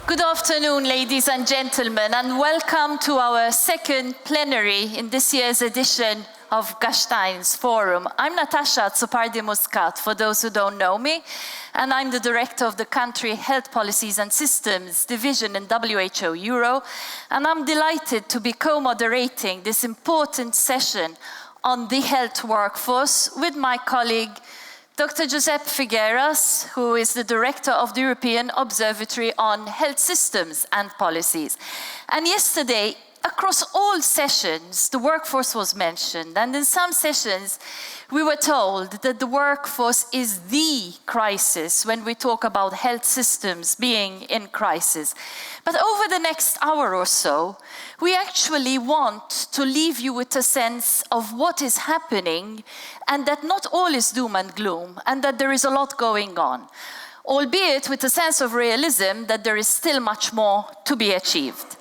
Good afternoon, ladies and gentlemen, and welcome to our second plenary in this year's edition of Gastein's Forum. I'm Natasha Tsopardi-Muscat, for those who don't know me, and I'm the Director of the Country Health Policies and Systems Division in WHO Euro, and I'm delighted to be co-moderating this important session on the health workforce with my colleague, Dr. Josep Figueras, who is the Director of the European Observatory on Health Systems and Policies. And yesterday, across all sessions, the workforce was mentioned, and in some sessions, we were told that the workforce is the crisis when we talk about health systems being in crisis. But over the next hour or so, we actually want to leave you with a sense of what is happening and that not all is doom and gloom and that there is a lot going on, albeit with a sense of realism that there is still much more to be achieved.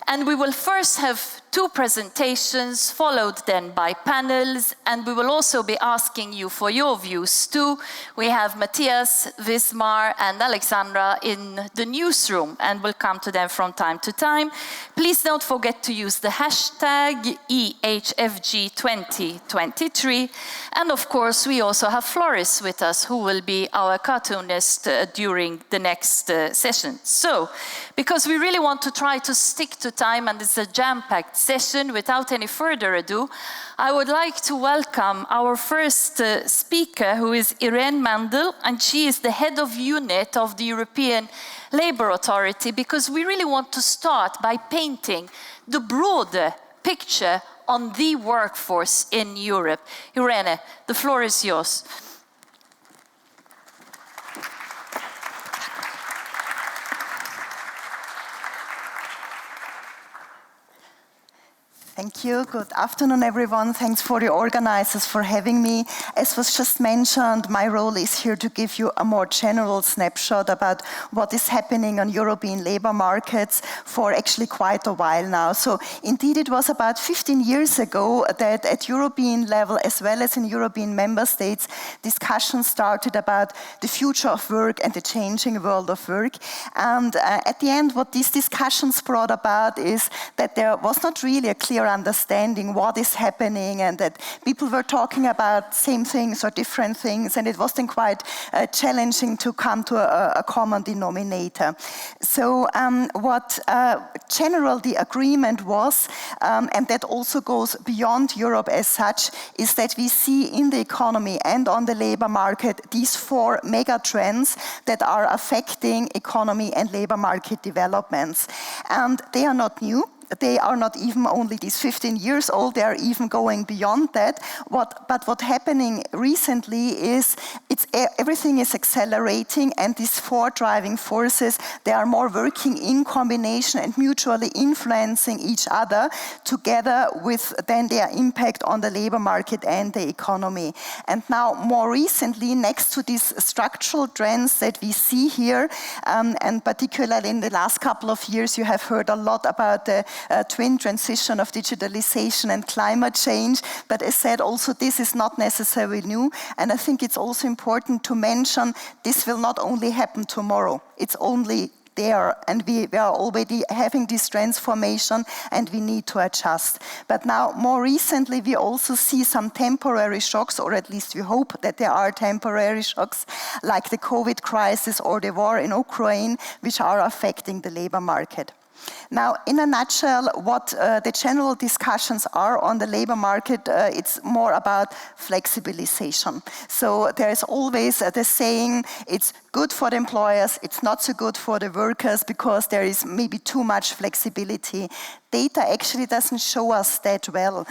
And we will first have two presentations, followed then by panels, and we will also be asking you for your views too. We have Matthias, Wismar, and Alexandra in the newsroom, and we'll come to them from time to time. Please don't forget to use the hashtag EHFG2023. And of course, we also have Floris with us, who will be our cartoonist during the next session. So, because we really want to try to stick to time, and it's a jam-packed session, without any further ado, I would like to welcome our first speaker, who is Irene Mandel, and she is the head of unit of the European Labour Authority, because we really want to start by painting the broader picture on the workforce in Europe. Irene, the floor is yours. Thank you. Good afternoon, everyone. Thanks for the organizers for having me. As was just mentioned, my role is here to give you a more general snapshot about what is happening on European labor markets for actually quite a while now. So indeed, it was about 15 years ago that at European level, as well as in European member states, discussions started about the future of work and the changing world of work. And at the end, what these discussions brought about is that there was not really a clear understanding what is happening, and that people were talking about same things or different things, and it was then quite challenging to come to a common denominator. So what general the agreement was, and that also goes beyond Europe as such, is that we see in the economy and on the labor market these four mega trends that are affecting economy and labor market developments. And they are not new. They are not even only these 15 years old, they are even going beyond that. But what's happening recently is everything is accelerating, and these four driving forces, they are more working in combination and mutually influencing each other, together with then their impact on the labor market and the economy. And now more recently, next to these structural trends that we see here, and particularly in the last couple of years, you have heard a lot about the twin transition of digitalization and climate change, but as said, also this is not necessarily new, and I think it's also important to mention this will not only happen tomorrow, it's only there, and we are already having this transformation and we need to adjust. But now, more recently, we also see some temporary shocks, or at least we hope that there are temporary shocks, like the COVID crisis or the war in Ukraine, which are affecting the labor market. Now, in a nutshell, what the general discussions are on the labor market, it's more about flexibilization. So there is always the saying, it's good for the employers, it's not so good for the workers, because there is maybe too much flexibility. Data actually doesn't show us that well.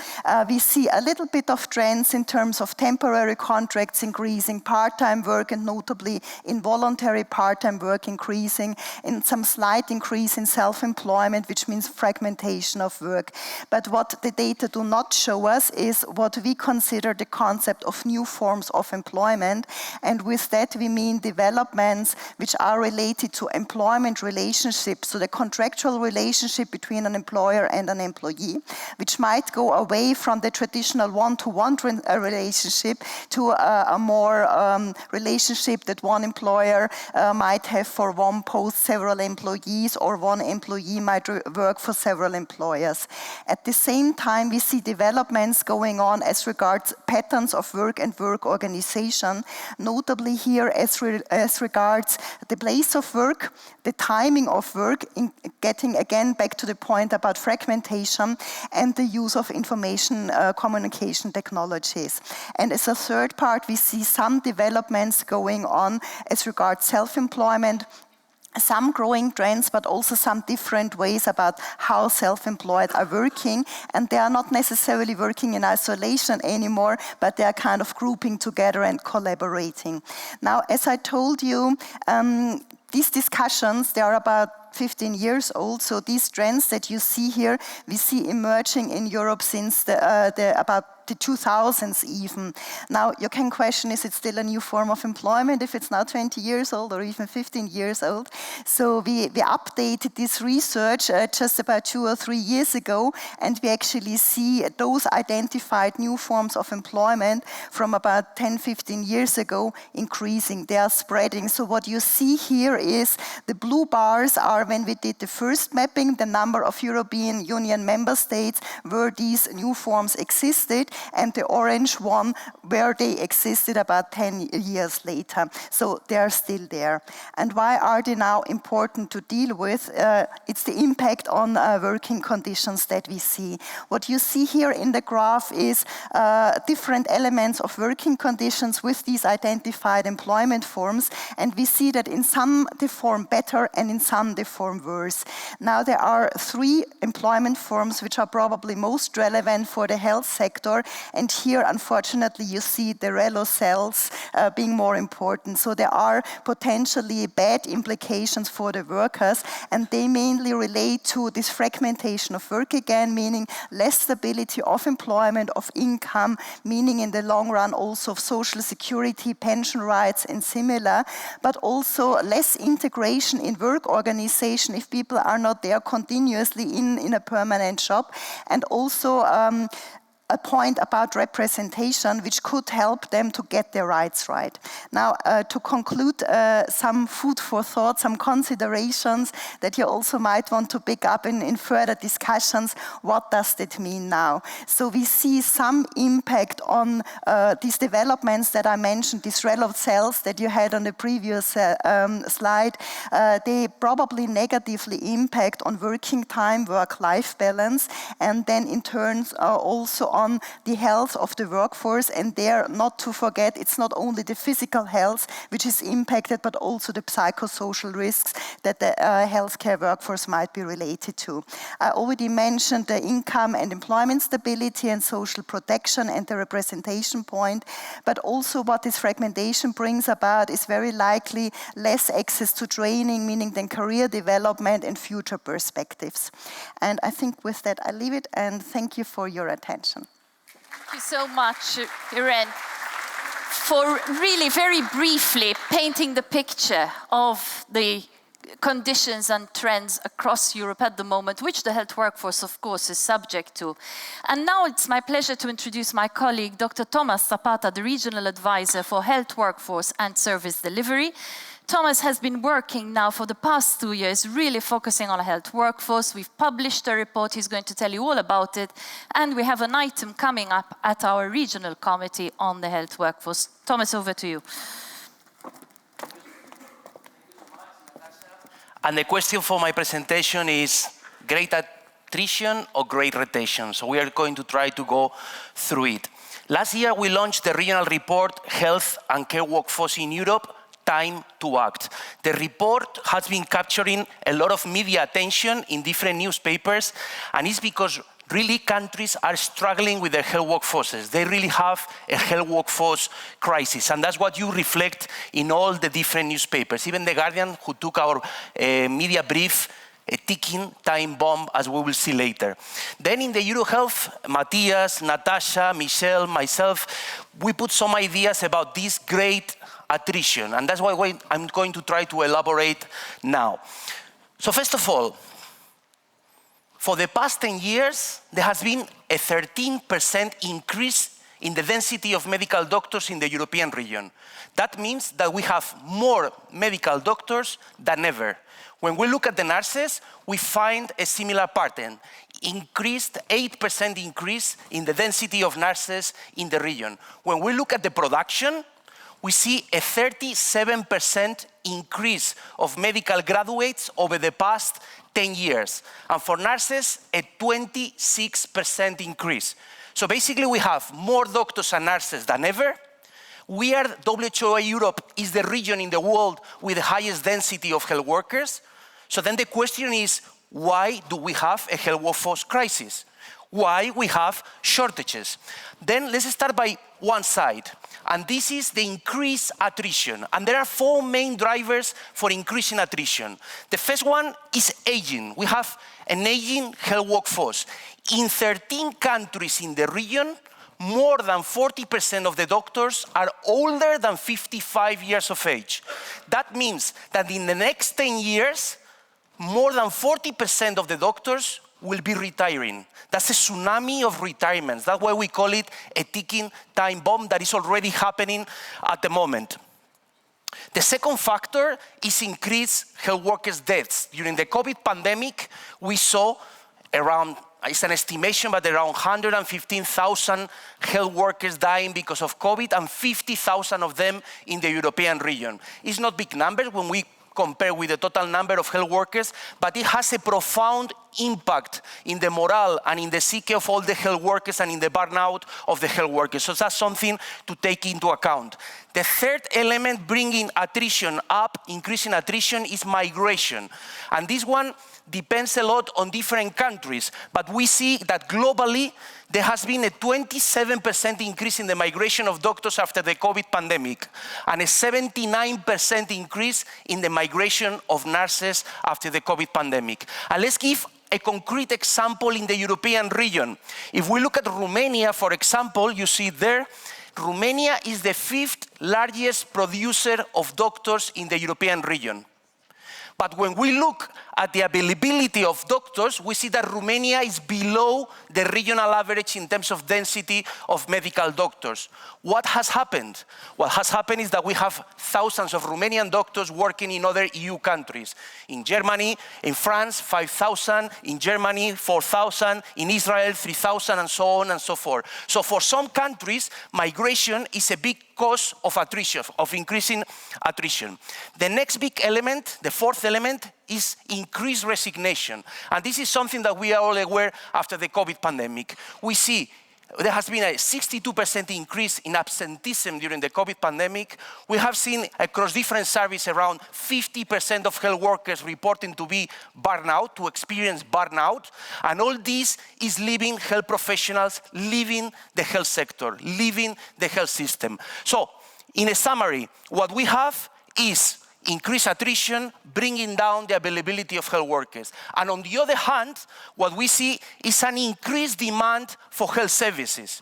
We see a little bit of trends in terms of temporary contracts increasing, part-time work, and notably involuntary part-time work increasing, and some slight increase in self-employment, which means fragmentation of work. But what the data do not show us is what we consider the concept of new forms of employment, and with that we mean development developments which are related to employment relationships, so the contractual relationship between an employer and an employee, which might go away from the traditional one-to-one relationship to a more relationship that one employer might have for one post several employees, or one employee might work for several employers. At the same time, we see developments going on as regards patterns of work and work organization, notably here as regards the place of work, the timing of work, in getting again back to the point about fragmentation, and the use of information communication technologies. And as a third part, we see some developments going on as regards self-employment, some growing trends, but also some different ways about how self-employed are working. And they are not necessarily working in isolation anymore, but they are kind of grouping together and collaborating. Now, as I told you, these discussions, they are about 15 years old, so these trends that you see here, we see emerging in Europe since about the 2000s even. Now, you can question, is it still a new form of employment if it's now 20 years old or even 15 years old? So we updated this research just about 2 or 3 years ago, and we actually see those identified new forms of employment from about 10, 15 years ago increasing. They are spreading. So what you see here is the blue bars are when we did the first mapping, the number of European Union member states where these new forms existed, and the orange one where they existed about 10 years later. So they are still there. And why are they now important to deal with? It's the impact on working conditions that we see. What you see here in the graph is different elements of working conditions with these identified employment forms, and we see that in some they form better and in some they form worse. Now there are 3 employment forms which are probably most relevant for the health sector, and here unfortunately you see the yellow cells being more important. So there are potentially bad implications for the workers, and they mainly relate to this fragmentation of work again, meaning less stability of employment, of income, meaning in the long run also of social security, pension rights and similar, but also less integration in work organization if people are not there continuously in a permanent job, and also a point about representation which could help them to get their rights right. Now, to conclude, some food for thought, some considerations that you also might want to pick up in further discussions. What does that mean now? So we see some impact on these developments that I mentioned, these yellow cells that you had on the previous slide. They probably negatively impact on working time, work-life balance, and then in turn also on the health of the workforce. And there, not to forget, it's not only the physical health which is impacted, but also the psychosocial risks that the healthcare workforce might be related to. I already mentioned the income and employment stability and social protection and the representation point, but also what this fragmentation brings about is very likely less access to training, meaning then career development and future perspectives. And I think with that I leave it, and thank you for your attention. Thank you so much, Irene, for really very briefly painting the picture of the conditions and trends across Europe at the moment, which the health workforce, of course, is subject to. And now it's my pleasure to introduce my colleague, Dr. Thomas Zapata, the Regional Advisor for Health Workforce and Service Delivery. Thomas has been working now for the past 2 years, really focusing on a health workforce. We've published a report, he's going to tell you all about it, and we have an item coming up at our regional committee on the health workforce. Thomas, over to you. And the question for my presentation is great attrition or great retention? So we are going to try to go through it. Last year we launched the regional report, Health and Care Workforce in Europe, Time to Act. The report has been capturing a lot of media attention in different newspapers, and it's because really countries are struggling with their health workforces. They really have a health workforce crisis, and that's what you reflect in all the different newspapers. Even The Guardian, who took our media brief, a ticking time bomb, as we will see later. Then in the EuroHealth, Matthias, Natasha, Michelle, myself, we put some ideas about this great attrition. And that's why I'm going to try to elaborate now. So first of all, for the past 10 years, there has been a 13% increase in the density of medical doctors in the European region. That means that we have more medical doctors than ever. When we look at the nurses, we find a similar pattern. Increased 8% increase in the density of nurses in the region. When we look at the production, we see a 37% increase of medical graduates over the past 10 years. And for nurses, a 26% increase. So basically we have more doctors and nurses than ever. We are, WHO Europe is the region in the world with the highest density of health workers. So then the question is, why do we have a health workforce crisis? Why we have shortages? Then let's start by one side. And this is the increased attrition. And there are 4 main drivers for increasing attrition. The first one is aging. We have an aging health workforce. In 13 countries in the region, more than 40% of the doctors are older than 55 years of age. That means that in the next 10 years, more than 40% of the doctors will be retiring. That's a tsunami of retirements. That's why we call it a ticking time bomb that is already happening at the moment. The second factor is increased health workers' deaths. During the COVID pandemic, we saw around, it's an estimation, but around 115,000 health workers dying because of COVID and 50,000 of them in the European region. It's not big numbers when we compare with the total number of health workers, but it has a profound impact in the morale and in the psyche of all the health workers and in the burnout of the health workers. So that's something to take into account. The third element bringing attrition up, increasing attrition, is migration. And this one depends a lot on different countries, but we see that globally there has been a 27% increase in the migration of doctors after the COVID pandemic and a 79% increase in the migration of nurses after the COVID pandemic. And let's give a concrete example in the European region. If we look at Romania, for example, you see there, Romania is the 5th largest producer of doctors in the European region. But when we look at the availability of doctors, we see that Romania is below the regional average in terms of density of medical doctors. What has happened? What has happened is that we have thousands of Romanian doctors working in other EU countries. In Germany, in France, 5,000, in Germany, 4,000, in Israel, 3,000, and so on and so forth. So for some countries, migration is a big cause of attrition, of increasing attrition. The next big element, the fourth element, is increased resignation. And this is something that we are all aware after the COVID pandemic. We see there has been a 62% increase in absenteeism during the COVID pandemic. We have seen across different surveys around 50% of health workers reporting to be burnout, to experience burnout. And all this is leaving health professionals, leaving the health sector, leaving the health system. So, in a summary, what we have is increased attrition, bringing down the availability of health workers. And on the other hand, what we see is an increased demand for health services.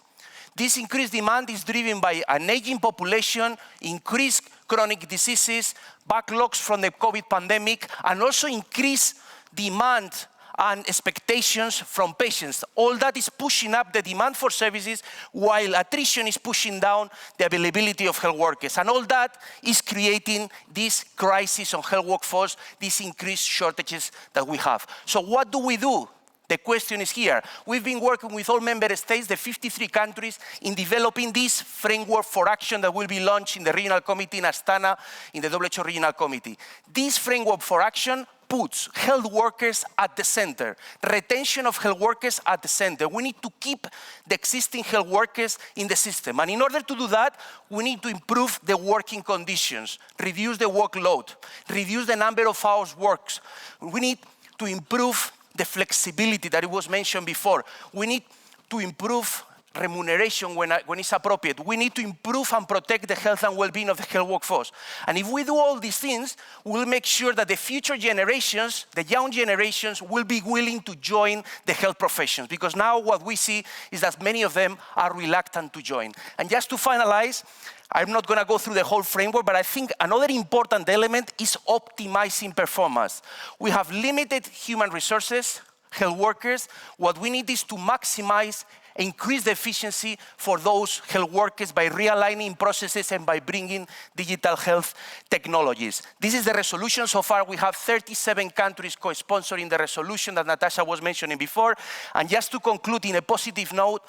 This increased demand is driven by an aging population, increased chronic diseases, backlogs from the COVID pandemic, and also increased demand and expectations from patients. All that is pushing up the demand for services while attrition is pushing down the availability of health workers. And all that is creating this crisis on health workforce, these increased shortages that we have. So what do we do? The question is here. We've been working with all member states, the 53 countries, in developing this framework for action that will be launched in the Regional Committee in Astana, in the WHO Regional Committee. This framework for action puts health workers at the center, retention of health workers at the center. We need to keep the existing health workers in the system. And in order to do that, we need to improve the working conditions, reduce the workload, reduce the number of hours worked. We need to improve the flexibility that it was mentioned before. We need to improve remuneration when it's appropriate. We need to improve and protect the health and well-being of the health workforce. And if we do all these things, we'll make sure that the future generations, the young generations, will be willing to join the health professions. Because now what we see is that many of them are reluctant to join. And just to finalize, I'm not going to go through the whole framework, but I think another important element is optimizing performance. We have limited human resources, health workers. What we need is to maximize, increase the efficiency for those health workers by realigning processes and by bringing digital health technologies. This is the resolution so far. We have 37 countries co-sponsoring the resolution that Natasha was mentioning before. And just to conclude in a positive note,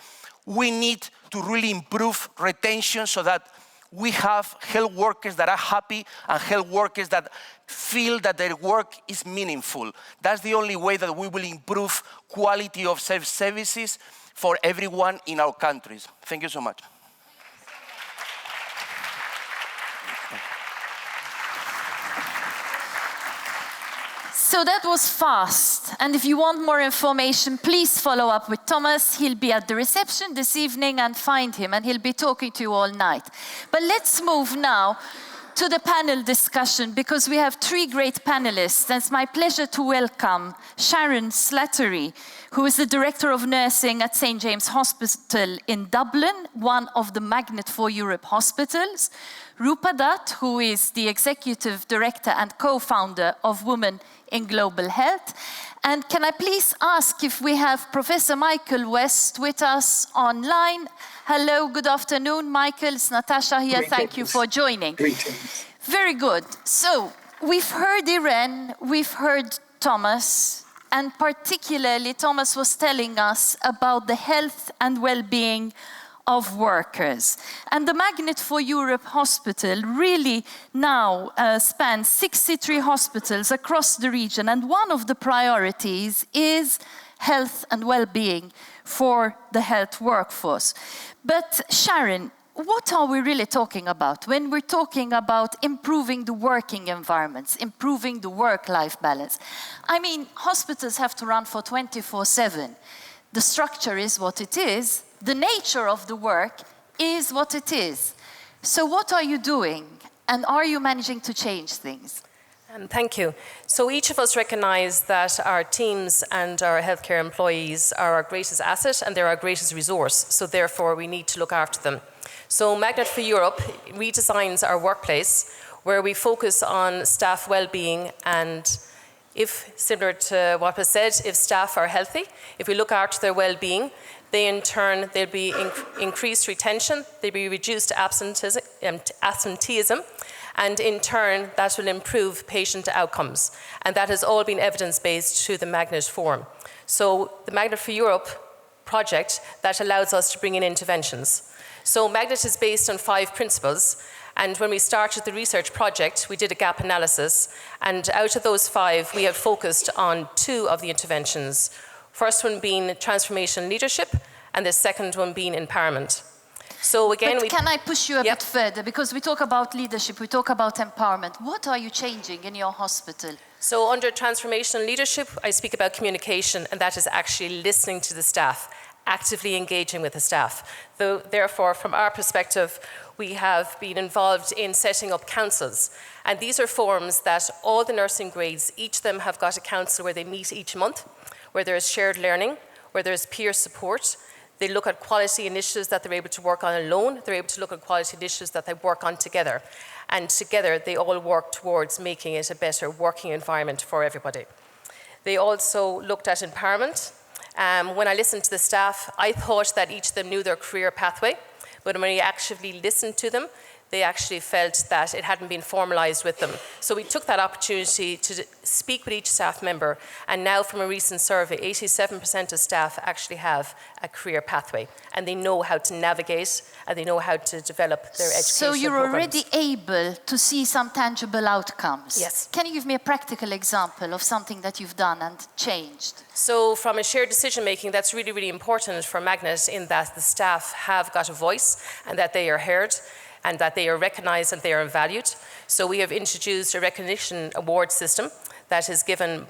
we need to really improve retention so that we have health workers that are happy and health workers that feel that their work is meaningful. That's the only way that we will improve quality of services for everyone in our countries. Thank you so much. So that was fast. And if you want more information, please follow up with Thomas. He'll be at the reception this evening, and find him, and he'll be talking to you all night. But let's move now to the panel discussion, because we have three great panelists. And it's my pleasure to welcome Sharon Slattery, who is the Director of Nursing at St. James Hospital in Dublin, one of the Magnet for Europe hospitals. Rupa Dutt, who is the Executive Director and Co-founder of Women in Global Health. And can I please ask if we have Professor Michael West with us online? Hello, good afternoon, Michael. It's Natasha here. Thank you for joining. Greetings. Very good. So we've heard Irene, we've heard Thomas, and particularly Thomas was telling us about the health and well-being of workers. And the Magnet for Europe Hospital really now spans 63 hospitals across the region, and one of the priorities is health and well-being for the health workforce. But Sharon, what are we really talking about when we're talking about improving the working environments, improving the work-life balance? I mean, hospitals have to run for 24/7. The structure is what it is. The nature of the work is what it is. So what are you doing? And are you managing to change things? Thank you. So each of us recognise that our teams and our healthcare employees are our greatest asset and they're our greatest resource. So therefore we need to look after them. So Magnet for Europe redesigns our workplace where we focus on staff well-being, and if, similar to what was said, if staff are healthy, if we look after their well-being, they in turn, there'll be increased retention, there'll be reduced absenteeism, and in turn, that will improve patient outcomes. And that has all been evidence-based through the Magnet Forum. So the Magnet for Europe project, that allows us to bring in interventions. So Magnet is based on 5 principles. And when we started the research project, we did a gap analysis. And out of those 5, we have focused on 2 of the interventions. First one being transformation leadership, and the second one being empowerment. So again, can I push you a bit further? Because we talk about leadership, we talk about empowerment. What are you changing in your hospital? So under transformation leadership, I speak about communication, and that is actually listening to the staff, actively engaging with the staff. Therefore, from our perspective, we have been involved in setting up councils. And these are forums that all the nursing grades, each of them have got a council where they meet each month, where there is shared learning, where there is peer support. They look at quality initiatives that they're able to work on alone. They're able to look at quality initiatives that they work on together. And together, they all work towards making it a better working environment for everybody. They also looked at empowerment. When I listened to the staff, I thought that each of them knew their career pathway. But when I actually listened to them, they actually felt that it hadn't been formalized with them. So we took that opportunity to speak with each staff member, and now from a recent survey, 87% of staff actually have a career pathway, and they know how to navigate, and they know how to develop their educational So you're programs. already able to see some tangible outcomes. Yes. Can you give me a practical example of something that you've done and changed? So from a shared decision making, that's really, really important for Magnet, in that the staff have got a voice and that they are heard, and that they are recognised and they are valued. So we have introduced a recognition award system that is given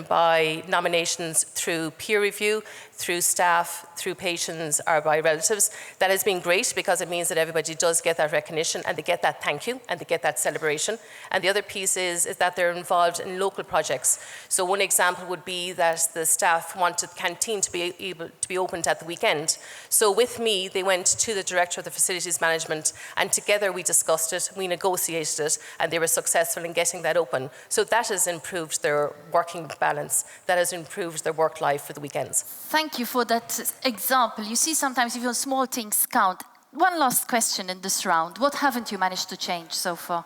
by nominations through peer review, through staff, through patients, or by relatives. That has been great because it means that everybody does get that recognition and they get that thank you and they get that celebration. And the other piece is that they're involved in local projects. So one example would be that the staff wanted the canteen to be able to be opened at the weekend. So with me, they went to the director of the facilities management, and together we discussed it, we negotiated it, and they were successful in getting that open. So that has improved their working balance, that has improved their work life for the weekends. Thank you for that example. You see, sometimes even small things count. One last question in this round. What haven't you managed to change so far?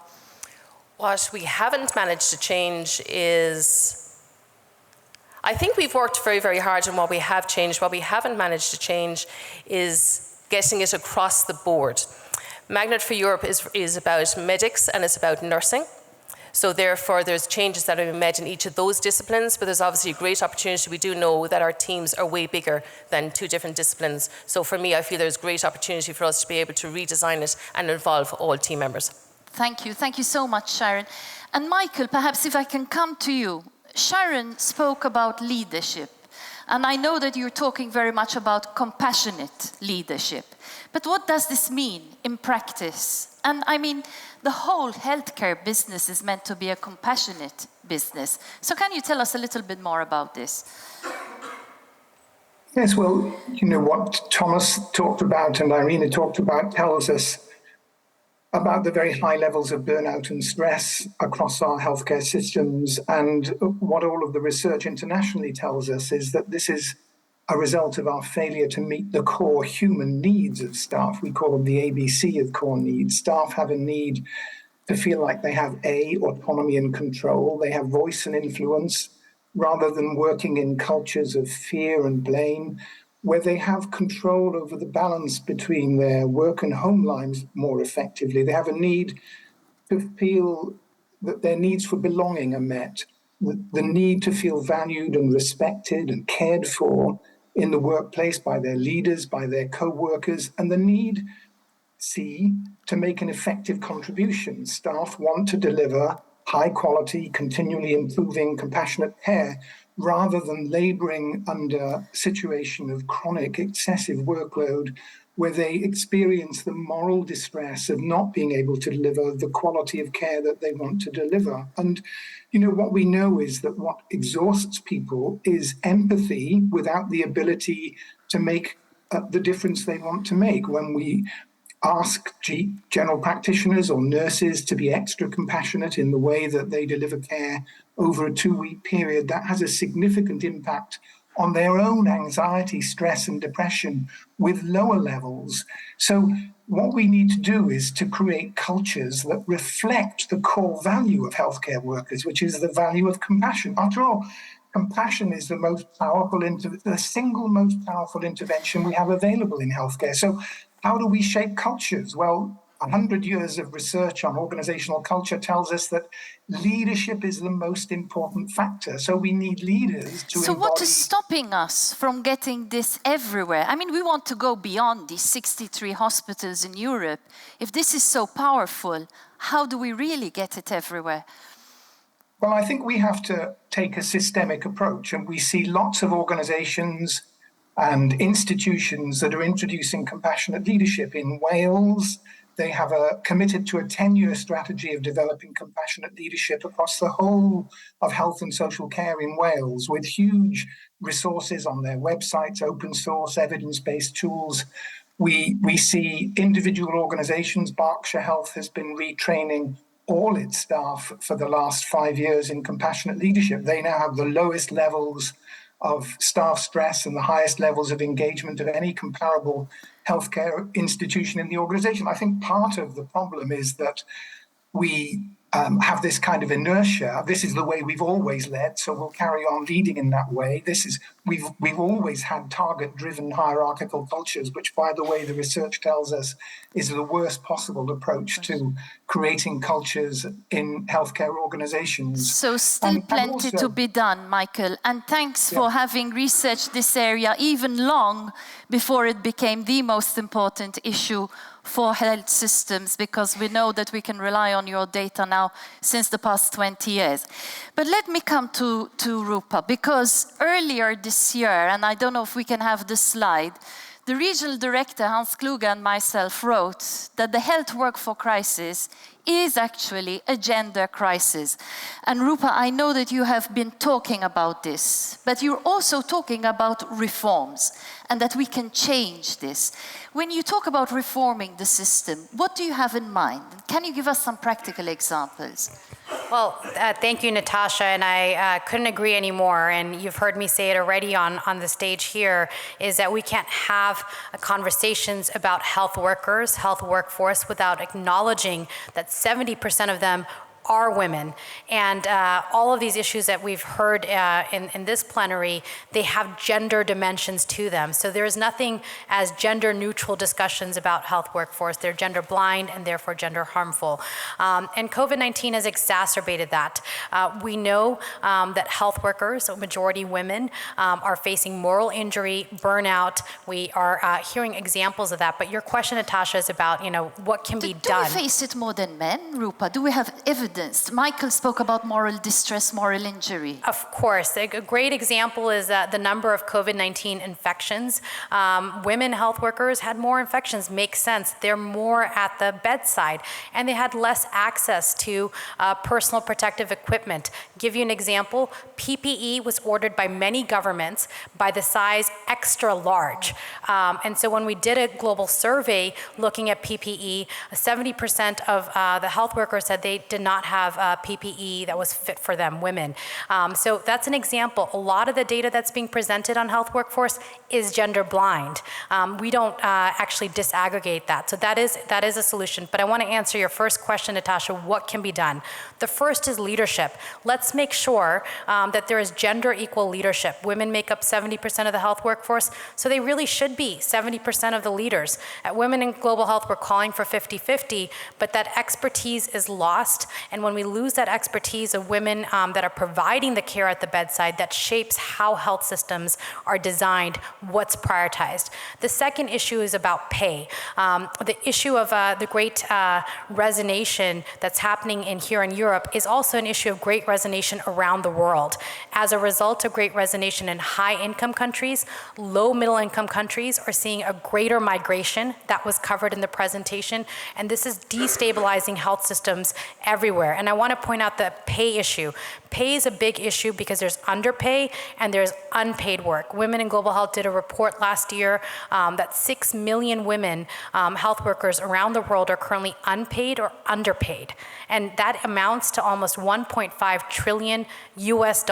What we haven't managed to change is, I think we've worked very, very hard on what we have changed. What we haven't managed to change is getting it across the board. Magnet for Europe is about medics and it's about nursing. So therefore, there's changes that are being made in each of those disciplines, but there's obviously a great opportunity. We do know that our teams are way bigger than two different disciplines. So for me, I feel there's great opportunity for us to be able to redesign it and involve all team members. Thank you. Thank you so much, Sharon. And Michael, perhaps if I can come to you. Sharon spoke about leadership. And I know that you're talking very much about compassionate leadership. But what does this mean in practice? And I mean, the whole healthcare business is meant to be a compassionate business. So can you tell us a little bit more about this? Yes, well, you know, what Thomas talked about and Irina talked about tells us about the very high levels of burnout and stress across our healthcare systems. And what all of the research internationally tells us is that this is a result of our failure to meet the core human needs of staff. We call them the ABC of core needs. Staff have a need to feel like they have autonomy and control. They have voice and influence rather than working in cultures of fear and blame, where they have control over the balance between their work and home lives more effectively. They have a need to feel that their needs for belonging are met, the need to feel valued and respected and cared for in the workplace by their leaders, by their co-workers, and the need, to make an effective contribution. Staff want to deliver high quality, continually improving, compassionate care, rather than laboring under a situation of chronic, excessive workload, where they experience the moral distress of not being able to deliver the quality of care that they want to deliver. And, you know, what we know is that what exhausts people is empathy without the ability to make the difference they want to make. When we ask general practitioners or nurses to be extra compassionate in the way that they deliver care over a 2-week period, that has a significant impact on their own anxiety, stress, and depression with lower levels. So what we need to do is to create cultures that reflect the core value of healthcare workers, which is the value of compassion. After all, compassion is the single most powerful intervention we have available in healthcare. So how do we shape cultures? Well, 100 years of research on organizational culture tells us that leadership is the most important factor. So we need leaders to So what is stopping us from getting this everywhere? I mean, we want to go beyond these 63 hospitals in Europe. If this is so powerful, how do we really get it everywhere? Well, I think we have to take a systemic approach, and we see lots of organizations and institutions that are introducing compassionate leadership. In Wales, they have committed to a 10-year strategy of developing compassionate leadership across the whole of health and social care in Wales, with huge resources on their websites, open source, evidence-based tools. We see individual organizations. Berkshire Health has been retraining all its staff for the last 5 years in compassionate leadership. They now have the lowest levels of staff stress and the highest levels of engagement of any comparable healthcare institution in the organization. I think part of the problem is that we have this kind of inertia. This is the way we've always led, so we'll carry on leading in that way. We've always had target-driven hierarchical cultures, which, by the way, the research tells us is the worst possible approach to creating cultures in healthcare organizations. So still plenty to be done, Michael. And thanks for having researched this area even long before it became the most important issue for health systems, because we know that we can rely on your data now since the past 20 years. But let me come to Rupa, because earlier this year, and I don't know if we can have this slide, the regional director, Hans Kluge, and myself wrote that the health workforce crisis is actually a gender crisis. And Rupa, I know that you have been talking about this, but you're also talking about reforms and that we can change this. When you talk about reforming the system, what do you have in mind? Can you give us some practical examples? Well, thank you, Natasha, and I couldn't agree anymore, and you've heard me say it already on the stage here, is that we can't have conversations about health workers, health workforce, without acknowledging that 70% of them are women. And all of these issues that we've heard in this plenary, they have gender dimensions to them. So there is nothing as gender neutral discussions about health workforce. They're gender blind and therefore gender harmful. And COVID-19 has exacerbated that. We know that health workers, a majority women, are facing moral injury, burnout. We are hearing examples of that. But your question, Natasha, is about, what can be done. Do we face it more than men, Rupa? Do we have evidence? Michael spoke about moral distress, moral injury. Of course. A great example is the number of COVID-19 infections. Women health workers had more infections. Makes sense. They're more at the bedside, and they had less access to personal protective equipment. Give you an example, PPE was ordered by many governments by the size extra large. And so when we did a global survey looking at PPE, 70% of the health workers said they did not have PPE that was fit for them, women. So that's an example. A lot of the data that's being presented on health workforce is gender blind. We don't actually disaggregate that. So that is a solution. But I want to answer your first question, Natasha, what can be done? The first is leadership. Let's make sure that there is gender equal leadership. Women make up 70% of the health workforce, so they really should be 70% of the leaders. At Women in Global Health, we're calling for 50-50, but that expertise is lost. And when we lose that expertise of women that are providing the care at the bedside, that shapes how health systems are designed, what's prioritized. The second issue is about pay. The issue of the great resignation that's happening here in Europe is also an issue of great resignation around the world. As a result of great resignation in high-income countries, low middle-income countries are seeing a greater migration that was covered in the presentation, and this is destabilizing health systems everywhere. And I want to point out the pay issue. Pay is a big issue because there's underpay and there's unpaid work. Women in Global Health did a report last year that 6 million women, health workers around the world, are currently unpaid or underpaid. And that amounts to almost $1.5 trillion US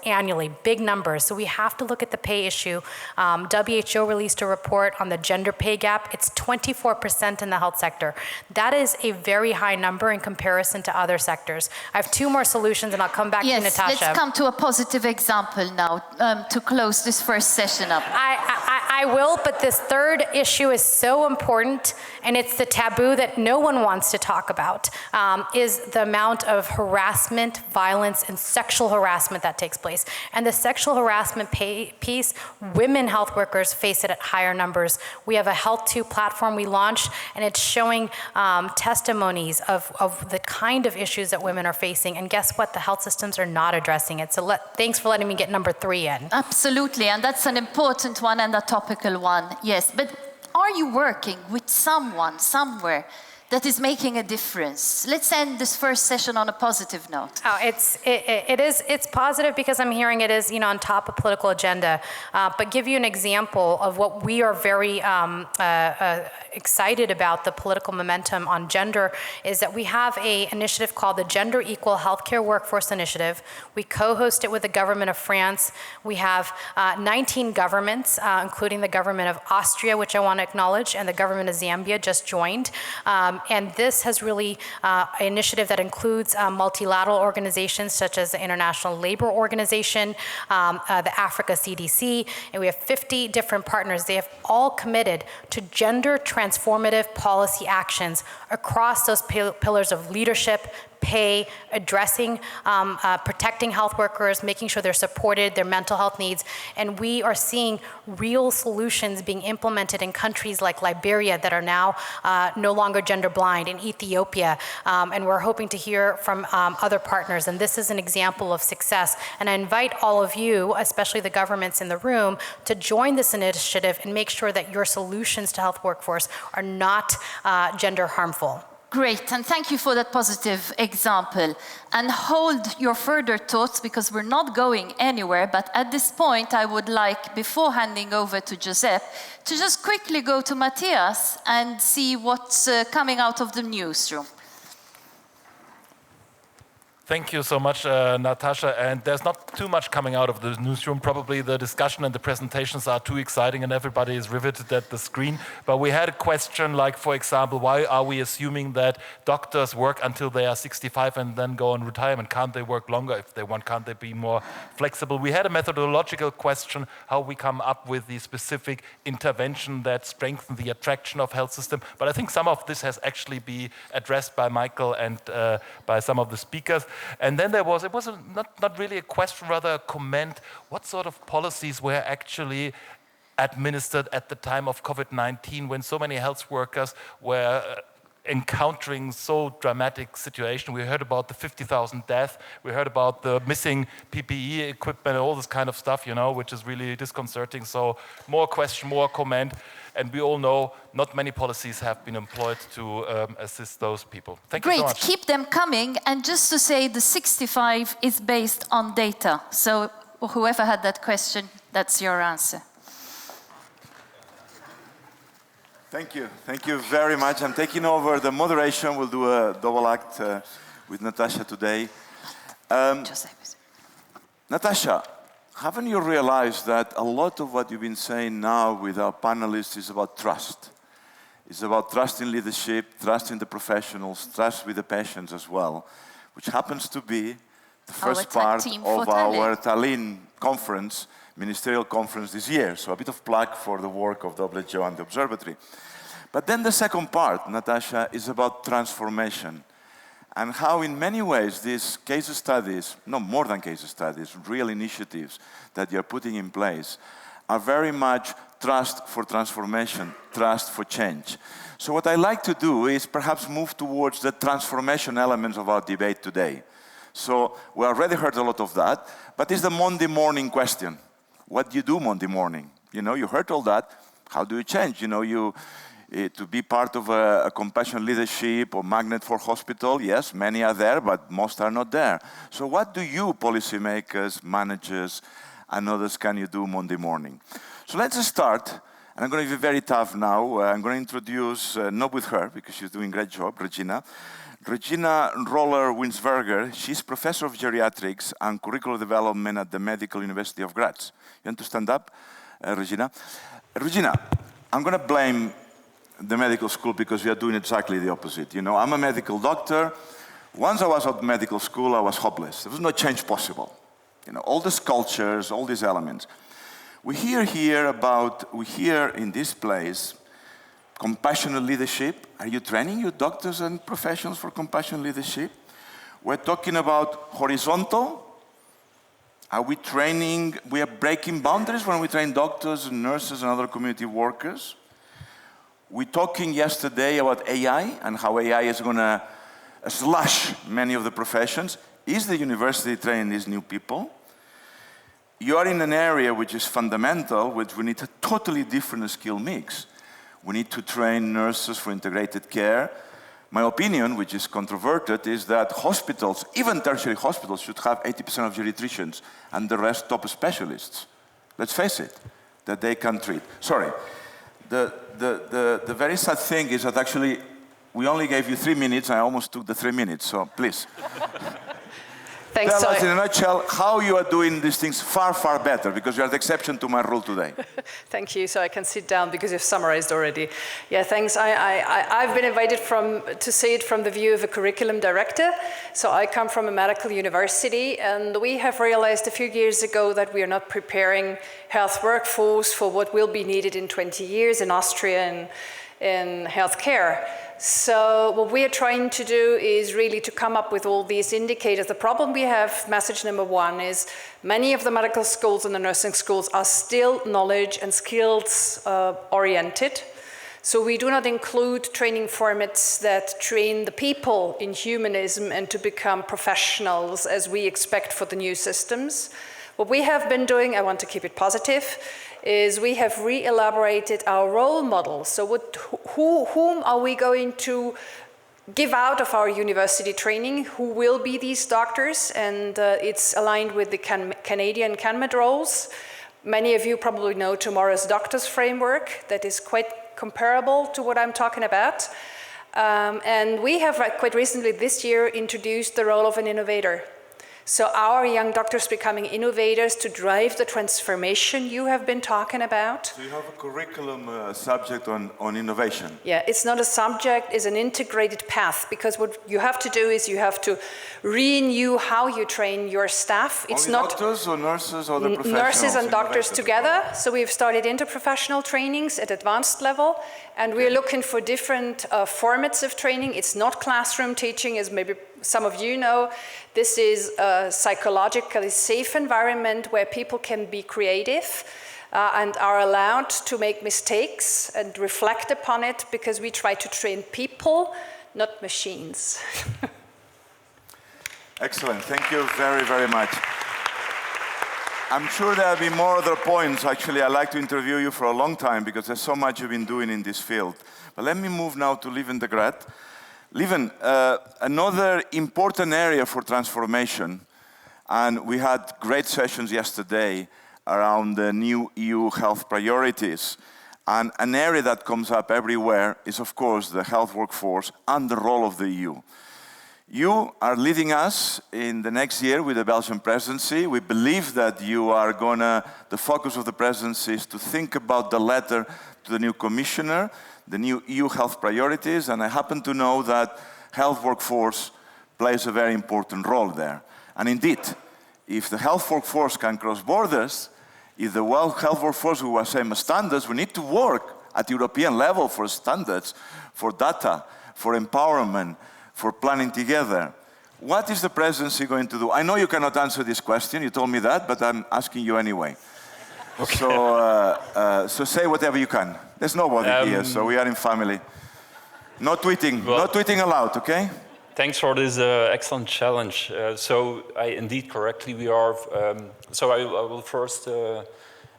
annually, big numbers. So we have to look at the pay issue. WHO released a report on the gender pay gap. It's 24% in the health sector. That is a very high number in comparison to other sectors. I have two more solutions and I'll come back to you, Natasha. Yes, let's come to a positive example now to close this first session up. I will, but this third issue is so important, and it's the taboo that no one wants to talk about, is the amount of harassment, violence, and sexual harassment that takes place. And the sexual harassment piece, women health workers face it at higher numbers. We have a Health2 platform we launched, and it's showing testimonies of the kind of issues that women are facing. And guess what? The health systems are not addressing it. So thanks for letting me get number 3 in. Absolutely, and that's an important one and a topical one, yes. But are you working with someone, somewhere, that is making a difference? Let's end this first session on a positive note. Oh, it's positive because I'm hearing it is, on top of political agenda. But give you an example of what we are very excited about, the political momentum on gender, is that we have an initiative called the Gender Equal Healthcare Workforce Initiative. We co-host it with the government of France. We have 19 governments, including the government of Austria, which I want to acknowledge, and the government of Zambia just joined. And this has really an initiative that includes multilateral organizations such as the International Labor Organization, the Africa CDC, and we have 50 different partners. They have all committed to gender transformative policy actions across those pillars of leadership, pay, addressing, protecting health workers, making sure they're supported, their mental health needs. And we are seeing real solutions being implemented in countries like Liberia that are now no longer gender blind, in Ethiopia, and we're hoping to hear from other partners. And this is an example of success. And I invite all of you, especially the governments in the room, to join this initiative and make sure that your solutions to health workforce are not gender harmful. Great, and thank you for that positive example. And hold your further thoughts, because we're not going anywhere, but at this point I would like, before handing over to Giuseppe, to just quickly go to Matthias and see what's coming out of the newsroom. Thank you so much, Natasha. And there's not too much coming out of the newsroom. Probably the discussion and the presentations are too exciting and everybody is riveted at the screen. But we had a question like, for example, why are we assuming that doctors work until they are 65 and then go on retirement? Can't they work longer if they want? Can't they be more flexible? We had a methodological question, how we come up with the specific intervention that strengthens the attraction of health system. But I think some of this has actually been addressed by Michael and by some of the speakers. And then it was not really a question, rather a comment. What sort of policies were actually administered at the time of COVID-19 when so many health workers were encountering so dramatic situation? We heard about the 50,000 deaths. We heard about the missing PPE equipment and all this kind of stuff, you know, which is really disconcerting. So more question, more comment. And we all know not many policies have been employed to assist those people. Thank you so much. Great, keep them coming. And just to say, the 65 is based on data. So whoever had that question, that's your answer. Thank you very much. I'm taking over the moderation. We'll do a double act with Natasha today. Natasha, haven't you realized that a lot of what you've been saying now with our panelists is about trust? It's about trust in leadership, trust in the professionals, trust with the patients as well, which happens to be the first part of our Tallinn conference, ministerial conference this year. So a bit of plug for the work of WHO and the observatory. But then the second part, Natasha, is about transformation. And how in many ways these case studies, no more than case studies, real initiatives that you're putting in place are very much trust for transformation, trust for change. So what I like to do is perhaps move towards the transformation elements of our debate today. So we already heard a lot of that, but it's the Monday morning question. What do you do Monday morning? You know, you heard all that. How do you change? You know, to be part of a compassion leadership or magnet for hospital, yes, many are there, but most are not there. So what do you, policymakers, managers, and others, can you do Monday morning? So let's start, and I'm going to be very tough now. I'm going to introduce, not with her, because she's doing a great job, Regina. Regina Roller-Winsberger, she's professor of geriatrics and curricular development at the Medical University of Graz. You want to stand up, Regina? Regina, I'm going to blame the medical school because we are doing exactly the opposite. You know, I'm a medical doctor. Once I was at medical school, I was hopeless. There was no change possible. You know, all these cultures, all these elements. We hear in this place, compassionate leadership. Are you training your doctors and professionals for compassionate leadership? We're talking about horizontal. Are we training, we are breaking boundaries when we train doctors and nurses and other community workers? We're talking yesterday about AI and how AI is going to slash many of the professions. Is the university training these new people? You are in an area which is fundamental, which we need a totally different skill mix. We need to train nurses for integrated care. My opinion, which is controverted, is that hospitals, even tertiary hospitals, should have 80% of geriatricians and the rest top specialists. Let's face it, that they can treat. Sorry. The very sad thing is that actually we only gave you 3 minutes. I almost took the 3 minutes, so please. Thanks. Tell us in a nutshell how you are doing these things far, far better, because you are the exception to my rule today. Thank you. So I can sit down because you've summarized already. Yeah, thanks. I've been invited to say it from the view of a curriculum director. So I come from a medical university, and we have realized a few years ago that we are not preparing health workforce for what will be needed in 20 years in Austria and in healthcare. So what we are trying to do is really to come up with all these indicators. The problem we have, message number one, is many of the medical schools and the nursing schools are still knowledge and skills oriented. So we do not include training formats that train the people in humanism and to become professionals as we expect for the new systems. What we have been doing, I want to keep it positive, is we have re-elaborated our role models. So whom are we going to give out of our university training? Who will be these doctors? And it's aligned with the Canadian CanMed roles. Many of you probably know tomorrow's doctors framework that is quite comparable to what I'm talking about. And we have quite recently this year introduced the role of an innovator. So our young doctors becoming innovators to drive the transformation you have been talking about. So you have a curriculum subject on innovation? Yeah, it's not a subject, it's an integrated path, because what you have to do is you have to renew how you train your staff. It's only not doctors or nurses or the professionals? Nurses and doctors together. So we've started interprofessional trainings at advanced level, and we're looking for different formats of training. It's not classroom teaching, as maybe some of you know. This is a psychologically safe environment where people can be creative and are allowed to make mistakes and reflect upon it, because we try to train people, not machines. Excellent. Thank you very, very much. I'm sure there'll be more other points. Actually, I'd like to interview you for a long time because there's so much you've been doing in this field. But let me move now to Lieven de Groot. Lieven, another important area for transformation, and we had great sessions yesterday around the new EU health priorities. And an area that comes up everywhere is, of course, the health workforce and the role of the EU. You are leading us in the next year with the Belgian presidency. We believe that you are the focus of the presidency is to think about the letter to the new commissioner, the new EU health priorities, and I happen to know that health workforce plays a very important role there. And indeed, if the health workforce can cross borders, if the health workforce will have same standards, we need to work at European level for standards, for data, for empowerment, for planning together. What is the presidency going to do? I know you cannot answer this question, you told me that, but I'm asking you anyway. Okay. So say whatever you can. There's nobody here, so we are in family. No tweeting, no tweeting allowed, okay? Thanks for this excellent challenge. So indeed, correctly, we are, so I will first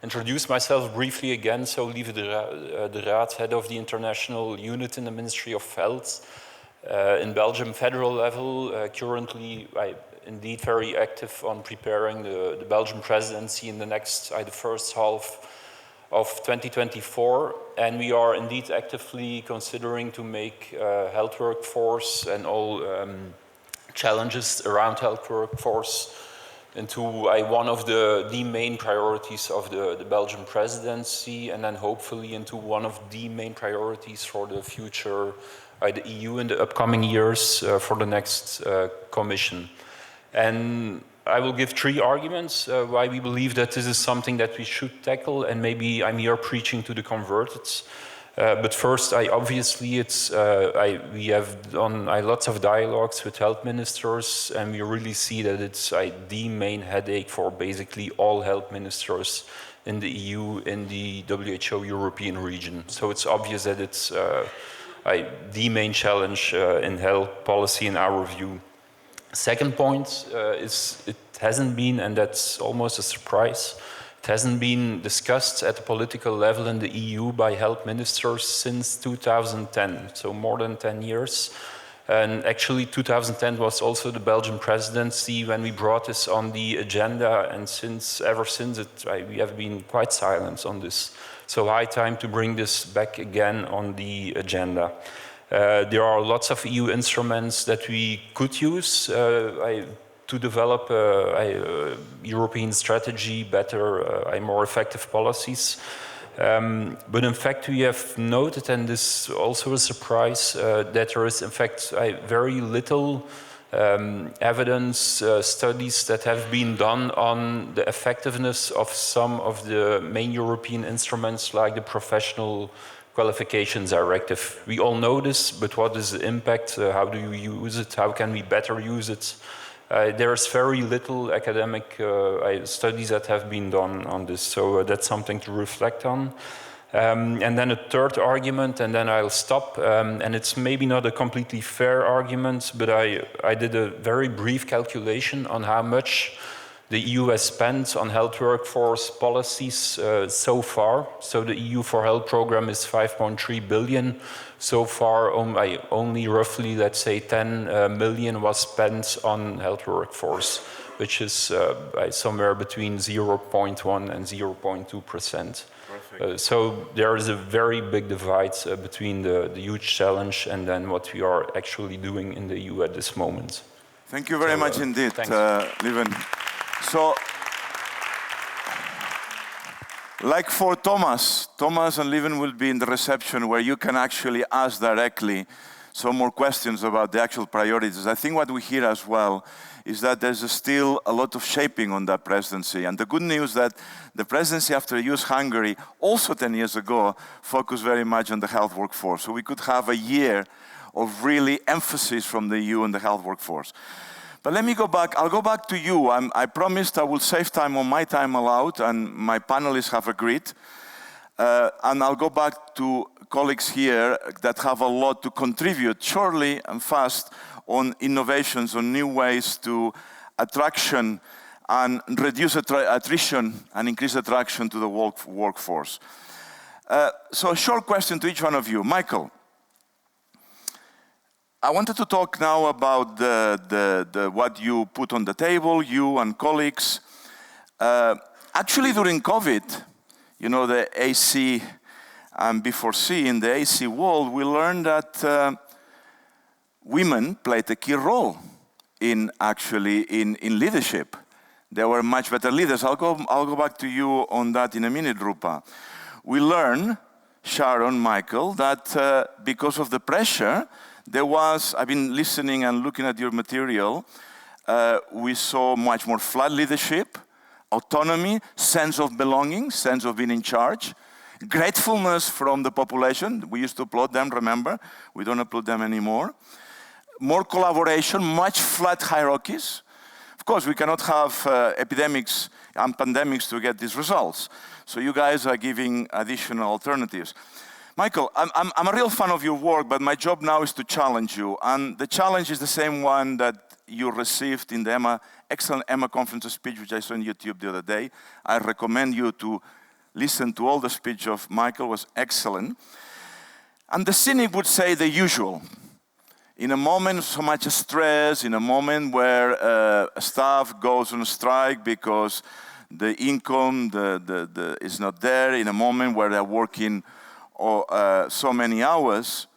introduce myself briefly again. So Lieven de Groot, head of the international unit in the Ministry of Health. In Belgium federal level, currently indeed very active on preparing the Belgian presidency in the next, the first half of 2024, and we are indeed actively considering to make health workforce and all challenges around health workforce into one of the main priorities of the Belgian presidency, and then hopefully into one of the main priorities for the future the EU in the upcoming years for the next Commission. And I will give 3 arguments why we believe that this is something that we should tackle, and maybe I'm here preaching to the converted. But first, obviously, we have done lots of dialogues with health ministers, and we really see that it's the main headache for basically all health ministers in the EU, in the WHO European region. So it's obvious that it's the main challenge in health policy in our view. Second point is it hasn't been, and that's almost a surprise, it hasn't been discussed at the political level in the EU by health ministers since 2010, so more than 10 years. And actually 2010 was also the Belgian presidency when we brought this on the agenda, and ever since we have been quite silent on this. So high time to bring this back again on the agenda. There are lots of EU instruments that we could use to develop a European strategy, better, more effective policies. But in fact, we have noted, and this is also a surprise, that there is in fact very little evidence studies that have been done on the effectiveness of some of the main European instruments like the professional qualifications directive. We all know this, but what is the impact? How do you use it? How can we better use it? There's very little academic studies that have been done on this, so that's something to reflect on. And then a third argument, and then I'll stop, and it's maybe not a completely fair argument, but I did a very brief calculation on how much the EU has spent on health workforce policies so far. So the EU for Health program is 5.3 billion. So far, only roughly, let's say, 10 million was spent on health workforce, which is somewhere between 0.1 and 0.2%. So there is a very big divide between the huge challenge and then what we are actually doing in the EU at this moment. Thank you very much indeed, Lieven. So, like for Thomas and Lieven will be in the reception where you can actually ask directly some more questions about the actual priorities. I think what we hear as well is that there's still a lot of shaping on that presidency. And the good news that the presidency after US Hungary, also 10 years ago, focused very much on the health workforce. So we could have a year of really emphasis from the EU on the health workforce. But let me go back. I'll go back to you. I promised I will save time on my time allowed, and my panelists have agreed. And I'll go back to colleagues here that have a lot to contribute, surely and fast, on innovations, on new ways to attraction and reduce attrition and increase attraction to the workforce. So a short question to each one of you. Michael, I wanted to talk now about what you put on the table, you and colleagues. Actually, during COVID, you know, the AC and before C, in the AC world, we learned that women played a key role in leadership. They were much better leaders. I'll go back to you on that in a minute, Rupa. We learned, Sharon, Michael, that because of the pressure, there was, I've been listening and looking at your material, we saw much more flat leadership, autonomy, sense of belonging, sense of being in charge, gratefulness from the population. We used to applaud them, remember? We don't applaud them anymore. More collaboration, much flat hierarchies. Of course, we cannot have epidemics and pandemics to get these results. So you guys are giving additional alternatives. Michael, I'm a real fan of your work, but my job now is to challenge you. And the challenge is the same one that you received in the excellent Emma conference speech, which I saw on YouTube the other day. I recommend you to listen to all the speech of Michael. It was excellent. And the cynic would say the usual. In a moment of so much stress, in a moment where staff goes on strike because the income is not there, in a moment where they're working so many hours,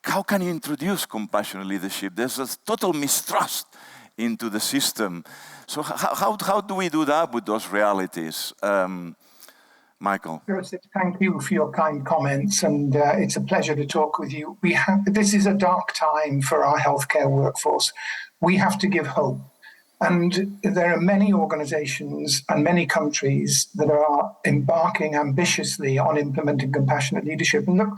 how can you introduce compassionate leadership? There's a total mistrust into the system. So how do we do that with those realities? Michael. Thank you for your kind comments, and it's a pleasure to talk with you. This is a dark time for our healthcare workforce. We have to give hope. And there are many organizations and many countries that are embarking ambitiously on implementing compassionate leadership. And look,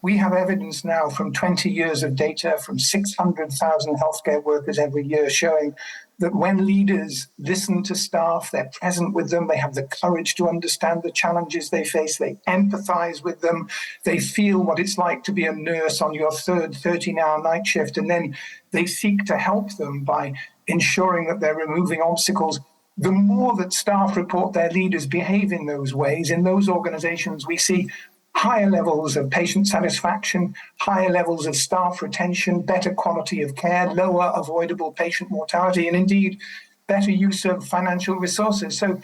we have evidence now from 20 years of data from 600,000 healthcare workers every year showing that when leaders listen to staff, they're present with them, they have the courage to understand the challenges they face, they empathize with them, they feel what it's like to be a nurse on your third 13-hour night shift, and then they seek to help them by ensuring that they're removing obstacles. The more that staff report their leaders behave in those ways, in those organizations, we see higher levels of patient satisfaction, higher levels of staff retention, better quality of care, lower avoidable patient mortality, and indeed better use of financial resources. So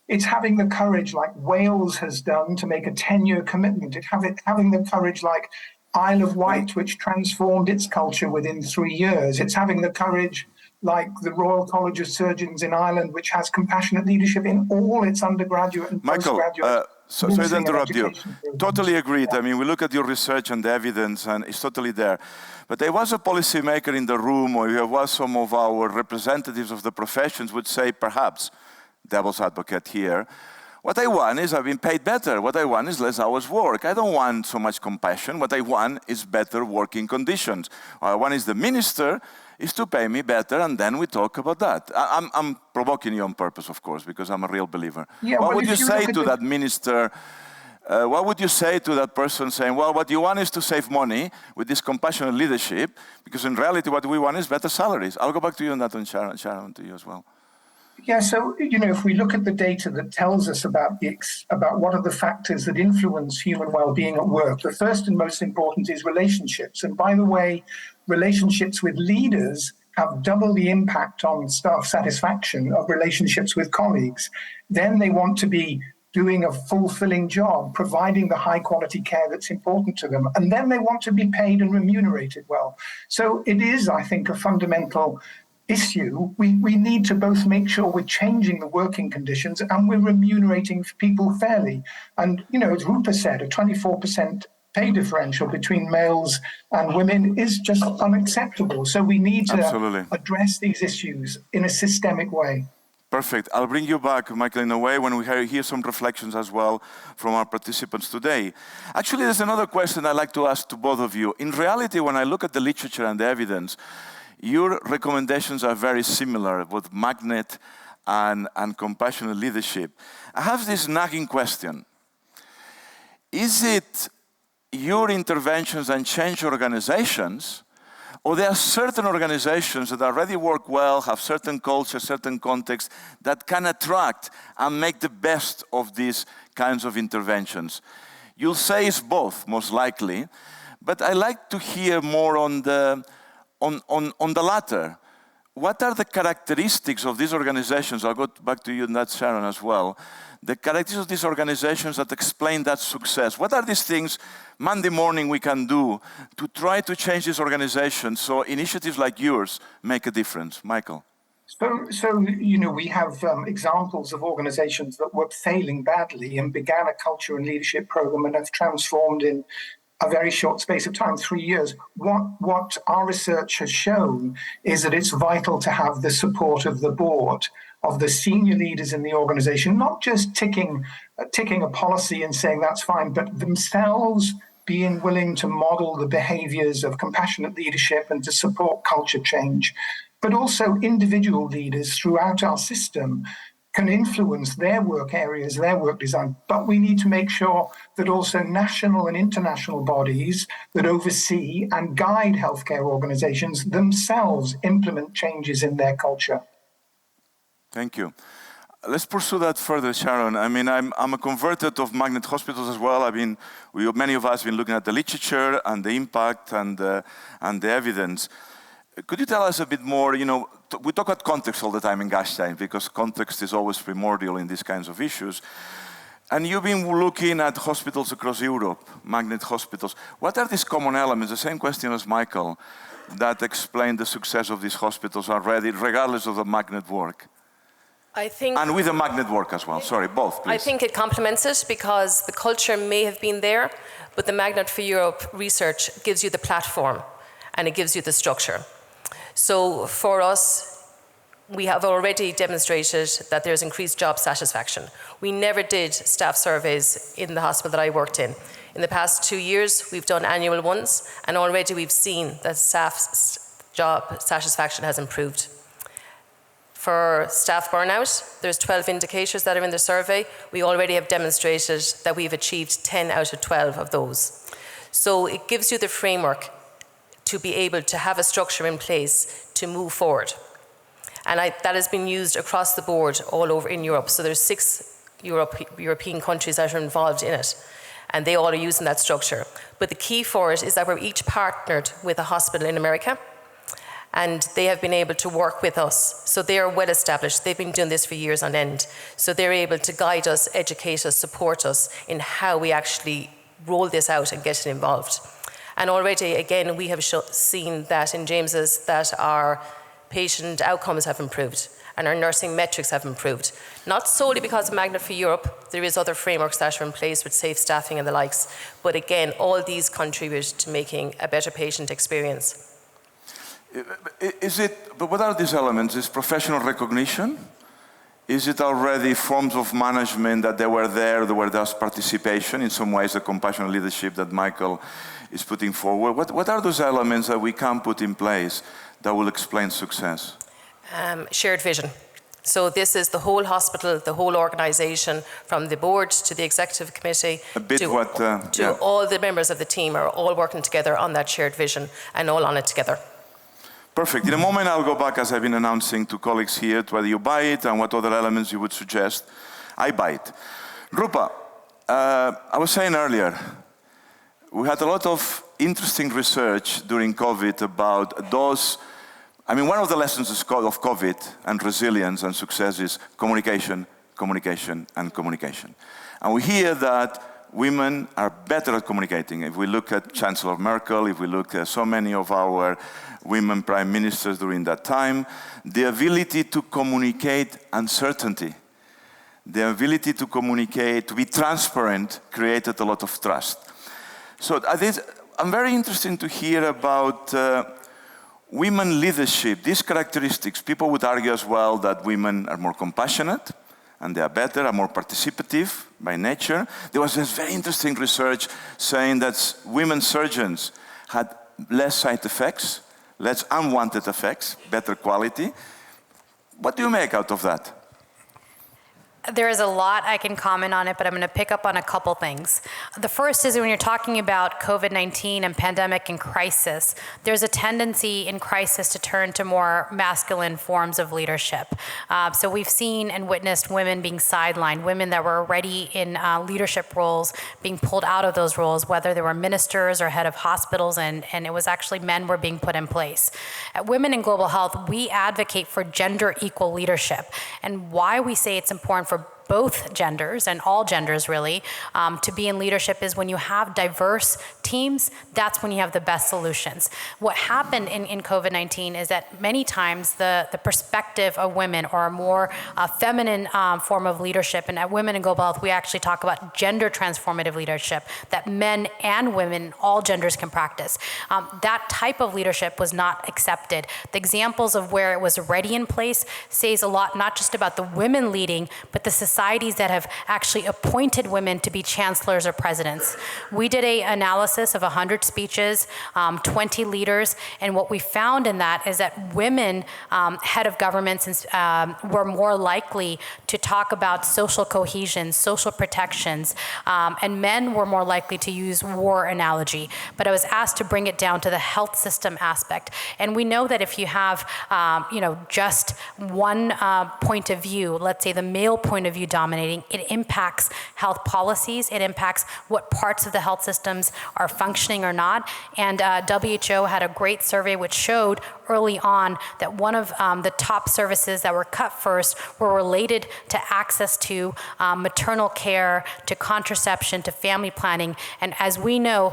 it's having the courage like Wales has done to make a 10-year commitment. It's having the courage like Isle of Wight, which transformed its culture within 3 years. It's having the courage like the Royal College of Surgeons in Ireland, which has compassionate leadership in all its undergraduate and postgraduate. Michael, sorry to interrupt you. Totally agreed. I mean, we look at your research and the evidence, and it's totally there. But there was a policymaker in the room, or there was some of our representatives of the professions would say, perhaps, devil's advocate here, What I want is I've been paid better. What I want is less hours work. I don't want so much compassion. What I want is better working conditions. What I want is the minister is to pay me better, and then we talk about that. I'm provoking you on purpose, of course, because I'm a real believer. Yeah, what well, would you say to that minister? What would you say to that person saying, well, what you want is to save money with this compassionate leadership, because in reality what we want is better salaries? I'll go back to you on that, and Sharon, to you as well. Yeah, so, if we look at the data that tells us about what are the factors that influence human well-being at work, the first and most important is relationships. And by the way, relationships with leaders have double the impact on staff satisfaction of relationships with colleagues. Then they want to be doing a fulfilling job, providing the high quality care that's important to them. And then they want to be paid and remunerated well. So it is, I think, a fundamental issue. We need to both make sure we're changing the working conditions and we're remunerating people fairly. And, as Rupa said, a 24% pay differential between males and women is just unacceptable. So we need to address these issues in a systemic way. Perfect. I'll bring you back, Michael, in a way when we hear some reflections as well from our participants today. Actually, there's another question I'd like to ask to both of you. In reality, when I look at the literature and the evidence, your recommendations are very similar with Magnet and compassionate leadership. I have this nagging question. Is it your interventions and change organizations, or there are certain organizations that already work well, have certain culture, certain context, that can attract and make the best of these kinds of interventions? You'll say it's both, most likely, but I like to hear more on the latter. What are the characteristics of these organizations? I'll go back to you and that, Sharon, as well. The characteristics of these organizations that explain that success. What are these things Monday morning we can do to try to change these organizations so initiatives like yours make a difference? Michael. So we have examples of organizations that were failing badly and began a culture and leadership program and have transformed in a very short space of time, 3 years. What our research has shown is that it's vital to have the support of the board, of the senior leaders in the organization, not just ticking a policy and saying that's fine, but themselves being willing to model the behaviors of compassionate leadership and to support culture change. But also individual leaders throughout our system can influence their work areas, their work design. But we need to make sure that also national and international bodies that oversee and guide healthcare organizations themselves implement changes in their culture. Thank you. Let's pursue that further, Sharon. I mean, I'm a converted of Magnet hospitals as well. Many of us have been looking at the literature and the impact and the evidence. Could you tell us a bit more, we talk about context all the time in Gastein because context is always primordial in these kinds of issues. And you've been looking at hospitals across Europe, Magnet hospitals. What are these common elements? The same question as Michael, that explain the success of these hospitals already, regardless of the Magnet work. And with the Magnet work as well. Sorry, both, please. I think it complements it because the culture may have been there, but the Magnet for Europe research gives you the platform and it gives you the structure. So for us, we have already demonstrated that there's increased job satisfaction. We never did staff surveys in the hospital that I worked in. In the past 2 years, we've done annual ones, and already we've seen that staff's job satisfaction has improved. For staff burnout, there's 12 indicators that are in the survey. We already have demonstrated that we've achieved 10 out of 12 of those. So it gives you the framework to be able to have a structure in place to move forward. And that has been used across the board all over in Europe. So there's 6 European countries that are involved in it, and they all are using that structure. But the key for it is that we're each partnered with a hospital in America, and they have been able to work with us. So they are well established. They've been doing this for years on end. So they're able to guide us, educate us, support us in how we actually roll this out and get involved. And already, again, we have seen that in James's that our patient outcomes have improved and our nursing metrics have improved. Not solely because of Magnet for Europe, there is other frameworks that are in place with safe staffing and the likes, but again, all these contribute to making a better patient experience. But what are these elements? Is professional recognition? Is it already forms of management that they were just participation, in some ways the compassionate leadership that Michael is putting forward? What are those elements that we can put in place that will explain success? Shared vision. So this is the whole hospital, the whole organisation, from the board to the executive committee to all the members of the team are all working together on that shared vision and all on it together. Perfect. In a moment, I'll go back, as I've been announcing to colleagues here, to whether you buy it and what other elements you would suggest. I buy it. Rupa, I was saying earlier, we had a lot of interesting research during COVID about those. I mean, one of the lessons of COVID and resilience and success is communication, communication, and communication. And we hear that women are better at communicating. If we look at Chancellor Merkel, if we look at so many of our women prime ministers during that time, the ability to communicate uncertainty, the ability to communicate, to be transparent, created a lot of trust. So I'm very interested to hear about women leadership, these characteristics. People would argue as well that women are more compassionate, and they are better, are more participative by nature. There was this very interesting research saying that women surgeons had less side effects, less unwanted effects, better quality. What do you make out of that? There is a lot I can comment on it, but I'm going to pick up on a couple things. The first is when you're talking about COVID-19 and pandemic and crisis, there's a tendency in crisis to turn to more masculine forms of leadership. So we've seen and witnessed women being sidelined, women that were already in leadership roles being pulled out of those roles, whether they were ministers or head of hospitals, and it was actually men were being put in place. At Women in Global Health, we advocate for gender equal leadership. And why we say it's important for both genders, and all genders really, to be in leadership is when you have diverse teams, that's when you have the best solutions. What happened in COVID-19 is that many times the perspective of women, or a more feminine form of leadership, and at Women in Global Health we actually talk about gender transformative leadership, that men and women, all genders can practice. That type of leadership was not accepted. The examples of where it was already in place says a lot, not just about the women leading, but the societies that have actually appointed women to be chancellors or presidents. We did an analysis of 100 speeches, 20 leaders, and what we found in that is that women, head of governments, were more likely to talk about social cohesion, social protections, and men were more likely to use war analogy. But I was asked to bring it down to the health system aspect. And we know that if you have just one point of view, let's say the male point of view dominating, it impacts health policies, it impacts what parts of the health systems are functioning or not. And WHO had a great survey which showed early on that one of the top services that were cut first were related to access to maternal care, to contraception, to family planning. And as we know,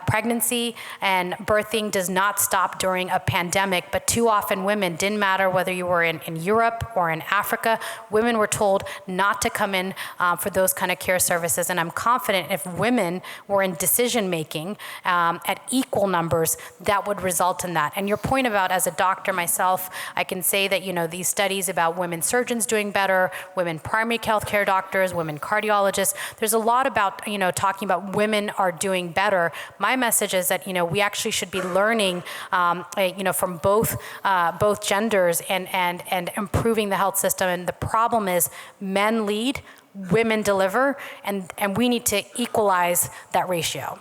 pregnancy and birthing does not stop during a pandemic, but too often women, didn't matter whether you were in Europe or in Africa, women were told not to come in for those kind of care services. And I'm confident if women were in decision making at equal numbers, that would result in that. And your point about, as a doctor myself, I can say that these studies about women surgeons doing better, women primary health care doctors, women cardiologists, there's a lot about talking about women are doing better. My message is that we actually should be learning from both genders and improving the health system. And the problem is men lead, women deliver, and we need to equalize that ratio.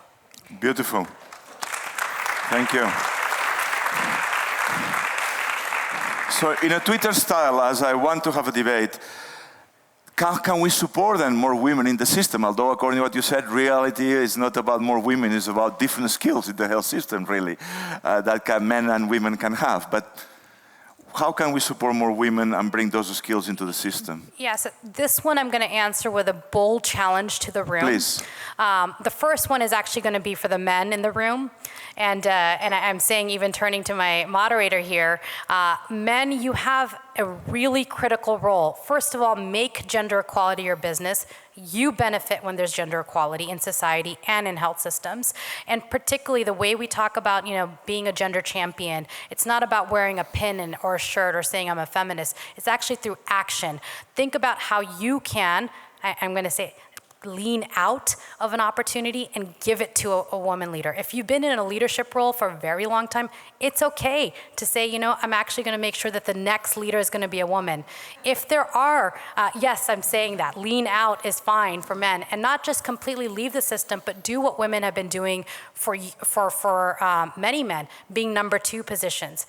Beautiful. Thank you. So in a Twitter style, as I want to have a debate, can we support then more women in the system? Although according to what you said, reality is not about more women, it's about different skills in the health system really, that men and women can have. But how can we support more women and bring those skills into the system? Yes, this one I'm going to answer with a bold challenge to the room. Please. The first one is actually going to be for the men in the room. And I'm saying, even turning to my moderator here, men, you have a really critical role. First of all, make gender equality your business. You benefit when there's gender equality in society and in health systems. And particularly the way we talk about, being a gender champion, it's not about wearing a pin or a shirt or saying I'm a feminist. It's actually through action. Think about how you can, I'm going to say, lean out of an opportunity and give it to a woman leader. If you've been in a leadership role for a very long time, it's okay to say, I'm actually going to make sure that the next leader is going to be a woman. If there are, yes, I'm saying that, lean out is fine for men, and not just completely leave the system, but do what women have been doing for many men, being number 2 positions,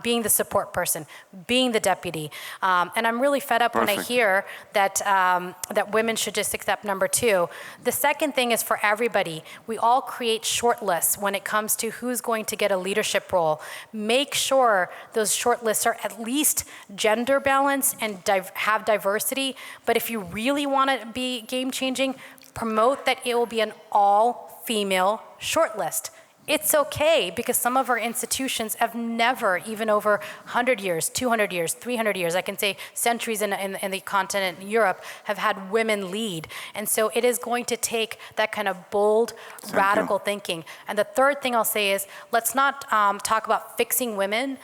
being the support person, being the deputy. And I'm really fed up when I hear that women should just accept number 2. The second thing is for everybody. We all create shortlists when it comes to who's going to get a leadership role. Make sure those shortlists are at least gender balanced and have diversity. But if you really want to be game changing, promote that it will be an all-female shortlist. It's okay, because some of our institutions have never, even over 100 years, 200 years, 300 years, I can say centuries in the continent, Europe, have had women lead. And so it is going to take that kind of bold, radical thinking. And the third thing I'll say is, let's not talk about fixing women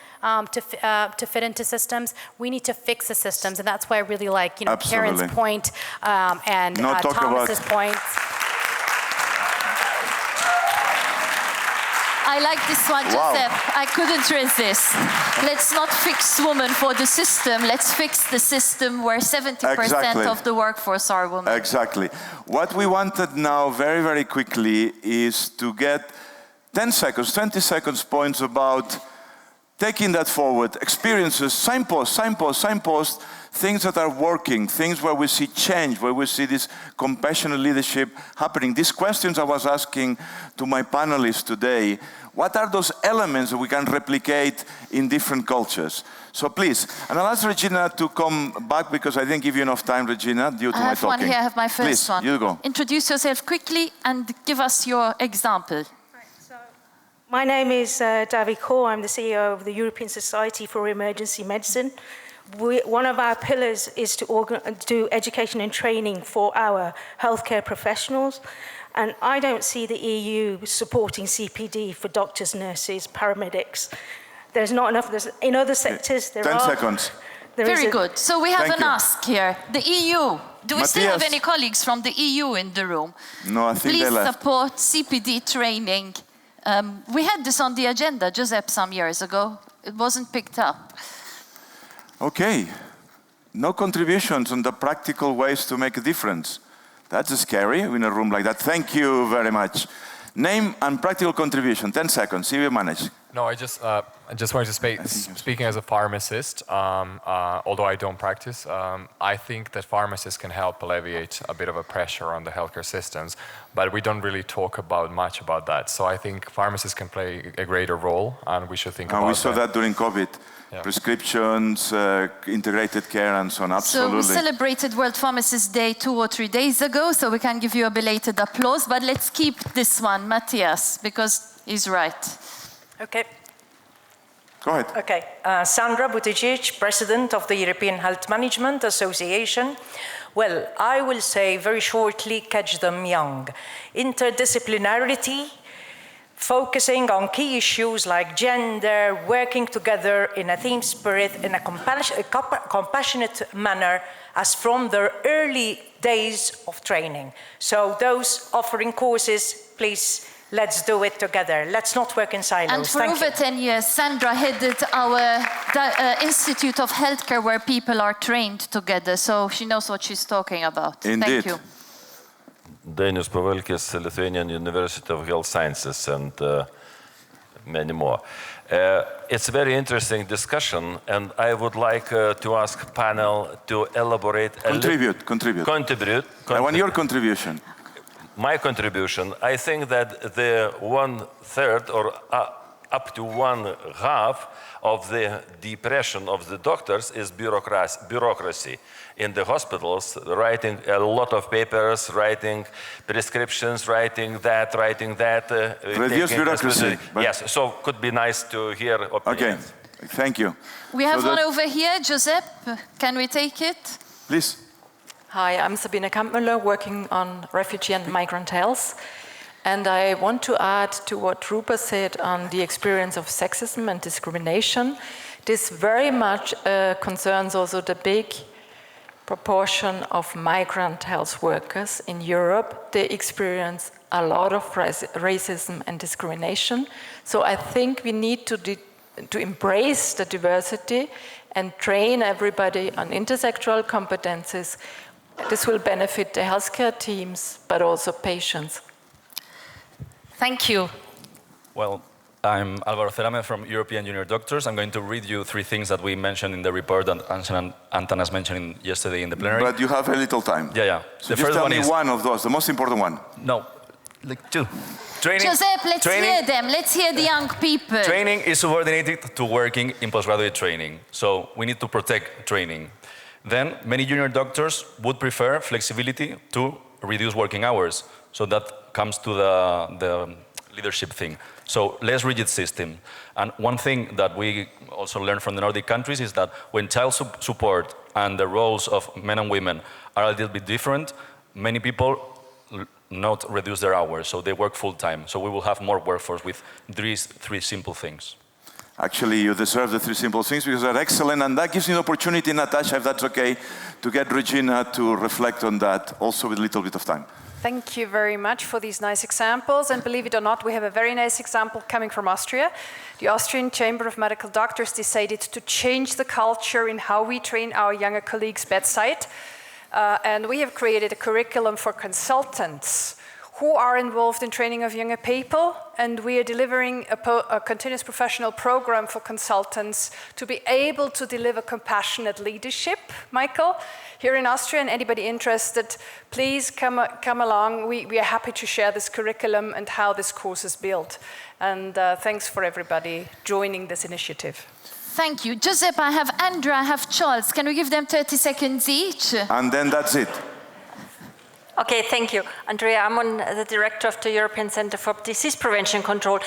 to fit into systems. We need to fix the systems. And that's why I really like, Karen's point and Thomas's point. I like this one, Josep. I couldn't resist. Let's not fix women for the system. Let's fix the system where 70% of the workforce are women. Exactly. What we wanted now, very, very quickly, is to get 10 seconds, 20 seconds points about taking that forward, experiences, signposts, things that are working, things where we see change, where we see this compassionate leadership happening. These questions I was asking to my panelists today, what are those elements that we can replicate in different cultures? So please, and I'll ask Regina to come back, because I didn't give you enough time, Regina, due to my talking. I have one here, I have my first one. Please, you go. Introduce yourself quickly and give us your example. My name is David Kaur. I'm the CEO of the European Society for Emergency Medicine. One of our pillars is to do education and training for our healthcare professionals. And I don't see the EU supporting CPD for doctors, nurses, paramedics. There's not enough. In other sectors, there 10 seconds. Very good. So we have an ask here. The EU. Do we still have any colleagues from the EU in the room? No, I think they left. Please support CPD training. We had this on the agenda, Josep, some years ago. It wasn't picked up. Okay. No contributions on the practical ways to make a difference. That's scary in a room like that. Thank you very much. Name and practical contribution. 10 seconds. See if you manage. No, I just wanted to speak, speaking as a pharmacist, although I don't practice, I think that pharmacists can help alleviate a bit of a pressure on the healthcare systems, but we don't really talk much about that. So I think pharmacists can play a greater role, and we should think about that. We saw that during COVID. Yeah. Prescriptions, integrated care, and so on. Absolutely. So we celebrated World Pharmacist Day 2 or 3 days ago, so we can give you a belated applause, but let's keep this one, Matthias, because he's right. Okay. Go ahead. Okay. Sandra Buttigieg, President of the European Health Management Association. Well, I will say very shortly, catch them young. Interdisciplinarity, focusing on key issues like gender, working together in a team spirit, in a compassionate manner, as from their early days of training. So those offering courses, please, let's do it together. Let's not work in silos. And for over 10 years, Sandra headed our Institute of Healthcare, where people are trained together, so she knows what she's talking about. Indeed. Thank you. Dainius Pavelkis, Lithuanian University of Health Sciences, and many more. It's a very interesting discussion, and I would like to ask panel to elaborate. Contribute. I want your contribution. My contribution, I think that the 1/3 or up to 1/2 of the depression of the doctors is bureaucracy. In the hospitals, writing a lot of papers, writing prescriptions, writing that. Reduce bureaucracy. Yes, so could be nice to hear opinions. Okay. Thank you. We have one over here, Giuseppe. Can we take it? Please. Hi, I'm Sabine Kampmüller, working on refugee and migrant health. And I want to add to what Rupa said on the experience of sexism and discrimination. This very much concerns also the big proportion of migrant health workers in Europe. They experience a lot of racism and discrimination. So I think we need to embrace the diversity and train everybody on intersectoral competences. This will benefit the healthcare teams, but also patients. Thank you. Well, I'm Álvaro Cerame from European Junior Doctors. I'm going to read you 3 things that we mentioned in the report and Antanas mentioned yesterday in the plenary. But you have a little time. Yeah. So just tell me one of those, the most important one. No, like 2. Training. Joseph, let's hear them. Let's hear the young people. Training is subordinated to working in postgraduate training. So we need to protect training. Then many junior doctors would prefer flexibility to reduce working hours. So that comes to the leadership thing. So less rigid system. And one thing that we also learned from the Nordic countries is that when child support and the roles of men and women are a little bit different, many people not reduce their hours, so they work full time. So we will have more workforce with these 3 simple things. Actually, you deserve the 3 simple things because they're excellent, and that gives me the opportunity, Natasha, if that's okay, to get Regina to reflect on that, also with a little bit of time. Thank you very much for these nice examples. And believe it or not, we have a very nice example coming from Austria. The Austrian Chamber of Medical Doctors decided to change the culture in how we train our younger colleagues bedside. And we have created a curriculum for consultants who are involved in training of younger people, and we are delivering a continuous professional program for consultants to be able to deliver compassionate leadership, Michael, here in Austria. And anybody interested, please come along. We are happy to share this curriculum and how this course is built. And thanks for everybody joining this initiative. Thank you. Giuseppe, I have Andrea, I have Charles. Can we give them 30 seconds each? And then that's it. Okay, thank you. Andrea Amon, the director of the European Center for Disease Prevention Control.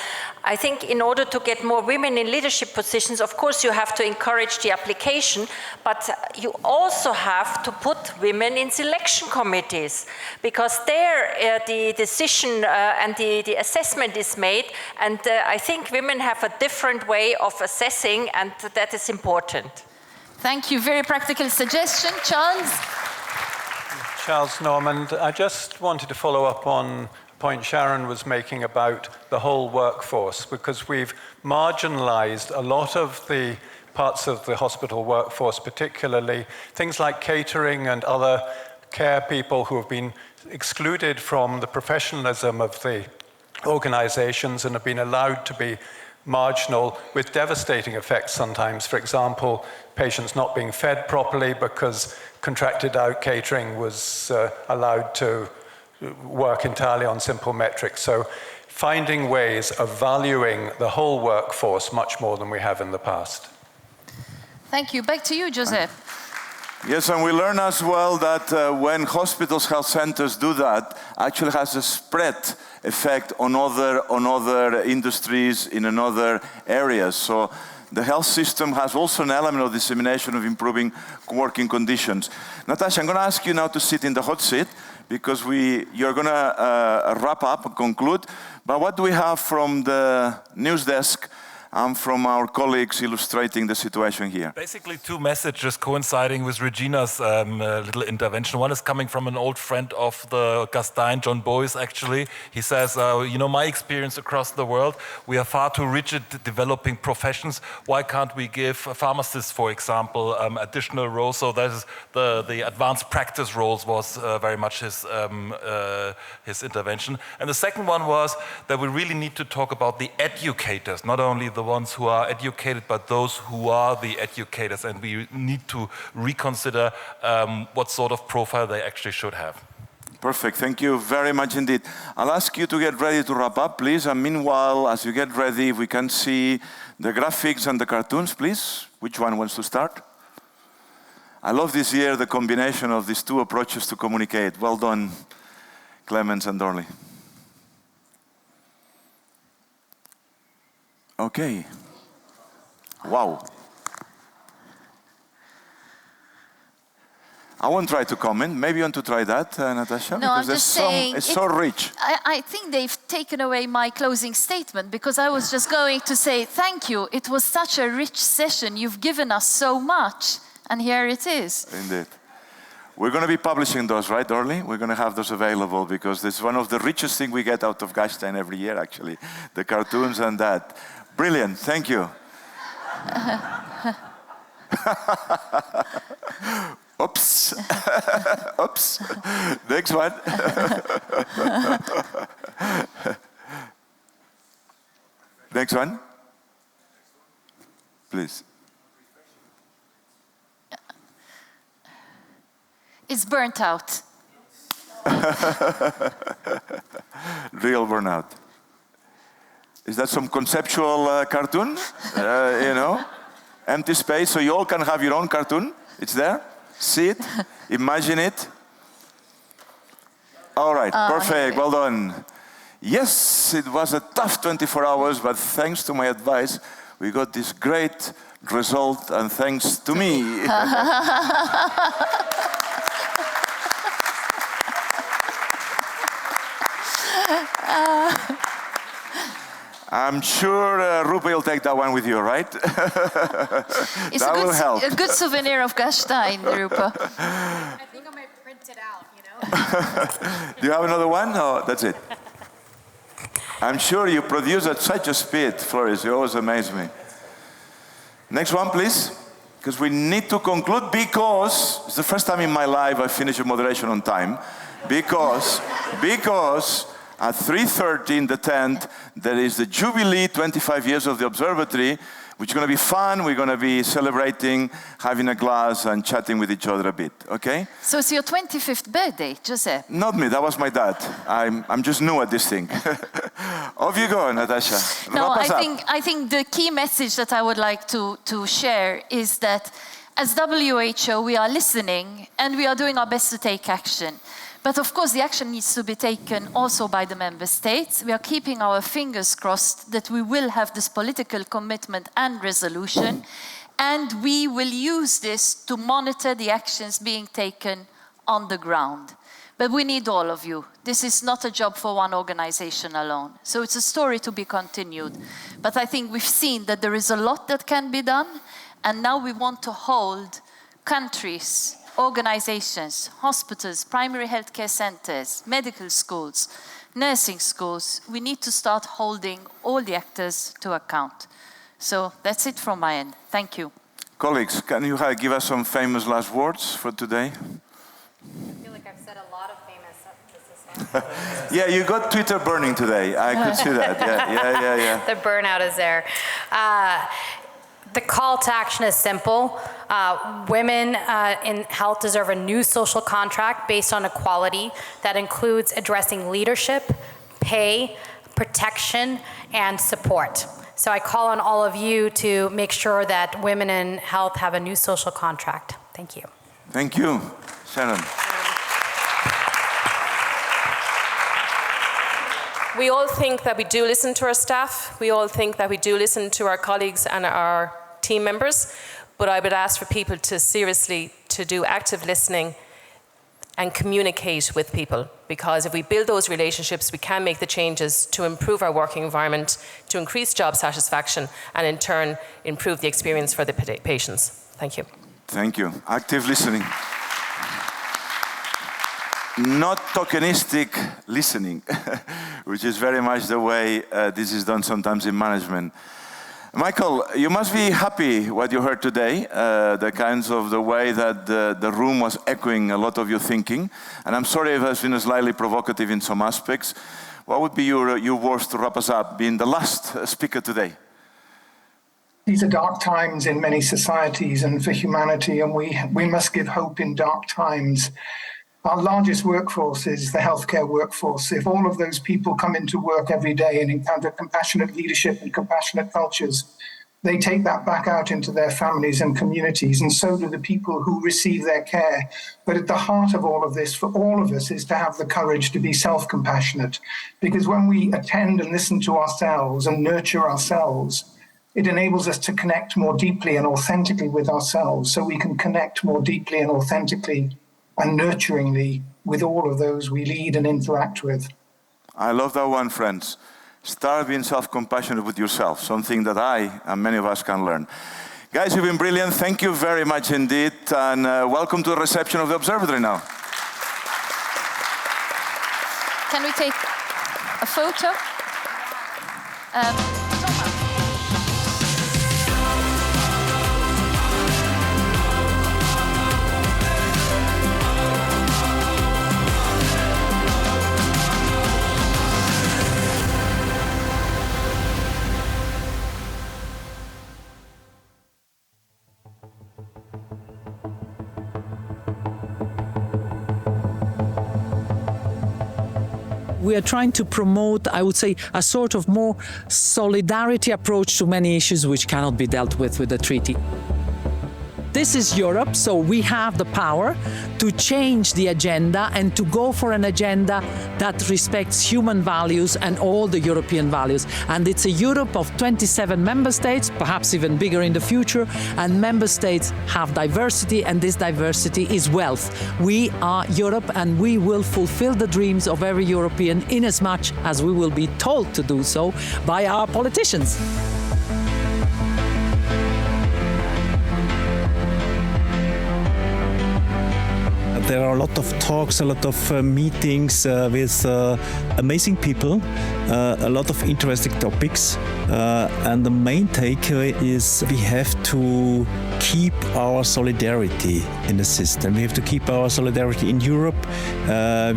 I think in order to get more women in leadership positions, of course you have to encourage the application, but you also have to put women in selection committees, because there the decision and the assessment is made, and I think women have a different way of assessing, and that is important. Thank you. Very practical suggestion. Charles? Charles Normand. I just wanted to follow up on a point Sharon was making about the whole workforce, because we've marginalized a lot of the parts of the hospital workforce, particularly things like catering and other care people who have been excluded from the professionalism of the organizations and have been allowed to be marginal, with devastating effects sometimes. For example, patients not being fed properly because contracted out catering was allowed to work entirely on simple metrics. So finding ways of valuing the whole workforce much more than we have in the past. Thank you. Back to you, Joseph. Yes, and we learn as well that when hospitals, health centers do that, actually has a spread effect on other industries in another areas. So the health system has also an element of dissemination of improving working conditions. Natasha, I'm going to ask you now to sit in the hot seat, because you're going to wrap up and conclude. But what do we have from the news desk and from our colleagues illustrating the situation here? Basically 2 messages coinciding with Regina's little intervention. One is coming from an old friend of the Gastein, John Boyce actually. He says, you know, my experience across the world, we are far too rigid developing professions. Why can't we give pharmacists, for example, additional roles? So that is the advanced practice roles was very much his intervention. And the second one was that we really need to talk about the educators, not only the ones who are educated, but those who are the educators, and we need to reconsider what sort of profile they actually should have. Perfect, thank you very much indeed. I'll ask you to get ready to wrap up, please, and meanwhile, as you get ready, if we can see the graphics and the cartoons, please. Which one wants to start? I love this year the combination of these 2 approaches to communicate. Well done, Clemens and Dorley. Okay. Wow. I won't try to comment. Maybe you want to try that, Natasha? No, I'm just saying... It's so rich. I think they've taken away my closing statement because I was just going to say, thank you. It was such a rich session. You've given us so much. And here it is. Indeed. We're going to be publishing those, right, Orly? We're going to have those available because it's one of the richest things we get out of Gastein every year, actually. The cartoons and that. Brilliant. Thank you. Oops. Oops. Next one. Next one. Please. It's burnt out. Real burnout. Is that some conceptual cartoon? You know? Empty space, so you all can have your own cartoon. It's there. See it. Imagine it. All right. Perfect. Well done. Yes, it was a tough 24 hours, but thanks to my advice, we got this great result, and thanks to me. I'm sure Rupa will take that one with you, right? It's that will help. A good souvenir of Gastein, Rupa. I think I might print it out, you know? Do you have another one? No, that's it. I'm sure you produce at such a speed, Floris. You always amaze me. Next one, please. Because we need to conclude because it's the first time in my life I finish a moderation on time. Because at 3:30 in the tent, there is the Jubilee, 25 years of the observatory, which is going to be fun. We're going to be celebrating, having a glass and chatting with each other a bit, okay? So it's your 25th birthday, Joseph? Not me, that was my dad. I'm just new at this thing. Off you go, Natasha. No, I think the key message that I would like to share is that as WHO, we are listening and we are doing our best to take action. But of course, the action needs to be taken also by the member states. We are keeping our fingers crossed that we will have this political commitment and resolution, and we will use this to monitor the actions being taken on the ground. But we need all of you. This is not a job for one organization alone. So it's a story to be continued. But I think we've seen that there is a lot that can be done, and now we want to hold countries, organizations, hospitals, primary healthcare centers, medical schools, nursing schools. We need to start holding all the actors to account. So that's it from my end. Thank you. Colleagues, can you give us some famous last words for today? I feel like I've said a lot of famous. Yeah, you got Twitter burning today. I could see that. Yeah. The burnout is there. The call to action is simple. Women in health deserve a new social contract based on equality that includes addressing leadership, pay, protection, and support. So I call on all of you to make sure that women in health have a new social contract. Thank you. Thank you, Sharon. We all think that we do listen to our staff. We all think that we do listen to our colleagues and our team members. But I would ask for people to seriously to do active listening and communicate with people. Because if we build those relationships, we can make the changes to improve our working environment, to increase job satisfaction, and in turn, improve the experience for the patients. Thank you. Thank you. Active listening. Not tokenistic listening, which is very much the way this is done sometimes in management. Michael, you must be happy what you heard today, the way that the room was echoing a lot of your thinking. And I'm sorry if it has been slightly provocative in some aspects. What would be your words to wrap us up, being the last speaker today? These are dark times in many societies and for humanity, and we must give hope in dark times. Our largest workforce is the healthcare workforce. If all of those people come into work every day and encounter compassionate leadership and compassionate cultures, they take that back out into their families and communities, and so do the people who receive their care. But at the heart of all of this, for all of us, is to have the courage to be self-compassionate. Because when we attend and listen to ourselves and nurture ourselves, It enables us to connect more deeply and authentically with ourselves, so we can connect more deeply and authentically and nurturingly with all of those we lead and interact with. I love that one, friends. Start being self-compassionate with yourself, something that I and many of us can learn. Guys, you've been brilliant. Thank you very much indeed. And welcome to the reception of the observatory now. Can we take a photo? We are trying to promote, I would say, a sort of more solidarity approach to many issues which cannot be dealt with the treaty. This is Europe, so we have the power to change the agenda and to go for an agenda that respects human values and all the European values. And it's a Europe of 27 member states, perhaps even bigger in the future, and member states have diversity, and this diversity is wealth. We are Europe, and we will fulfill the dreams of every European in as much as we will be told to do so by our politicians. There are a lot of talks, a lot of meetings with amazing people, a lot of interesting topics. And the main takeaway is we have to keep our solidarity in the system. We have to keep our solidarity in Europe.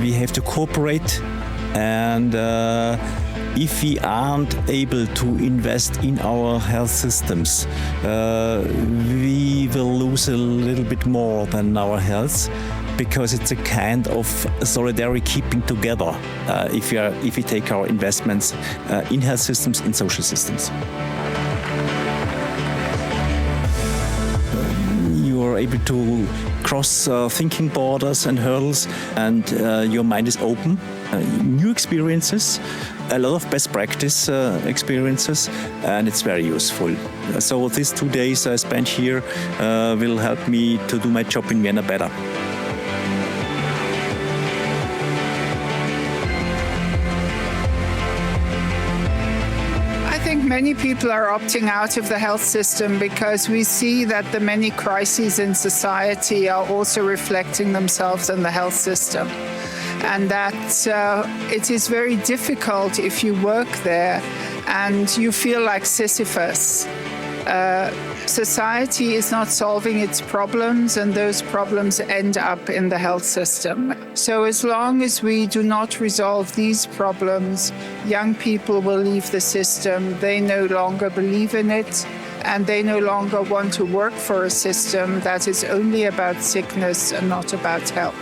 We have to cooperate. And if we aren't able to invest in our health systems, we will lose a little bit more than our health, because it's a kind of solidarity keeping together if we take our investments in health systems, in social systems. You are able to cross thinking borders and hurdles, and your mind is open. New experiences, a lot of best practice experiences, and it's very useful. So these 2 days I spent here will help me to do my job in Vienna better. Many people are opting out of the health system because we see that the many crises in society are also reflecting themselves in the health system, and that it is very difficult if you work there and you feel like Sisyphus. Society is not solving its problems, and those problems end up in the health system. So as long as we do not resolve these problems, young people will leave the system. They no longer believe in it, and they no longer want to work for a system that is only about sickness and not about health.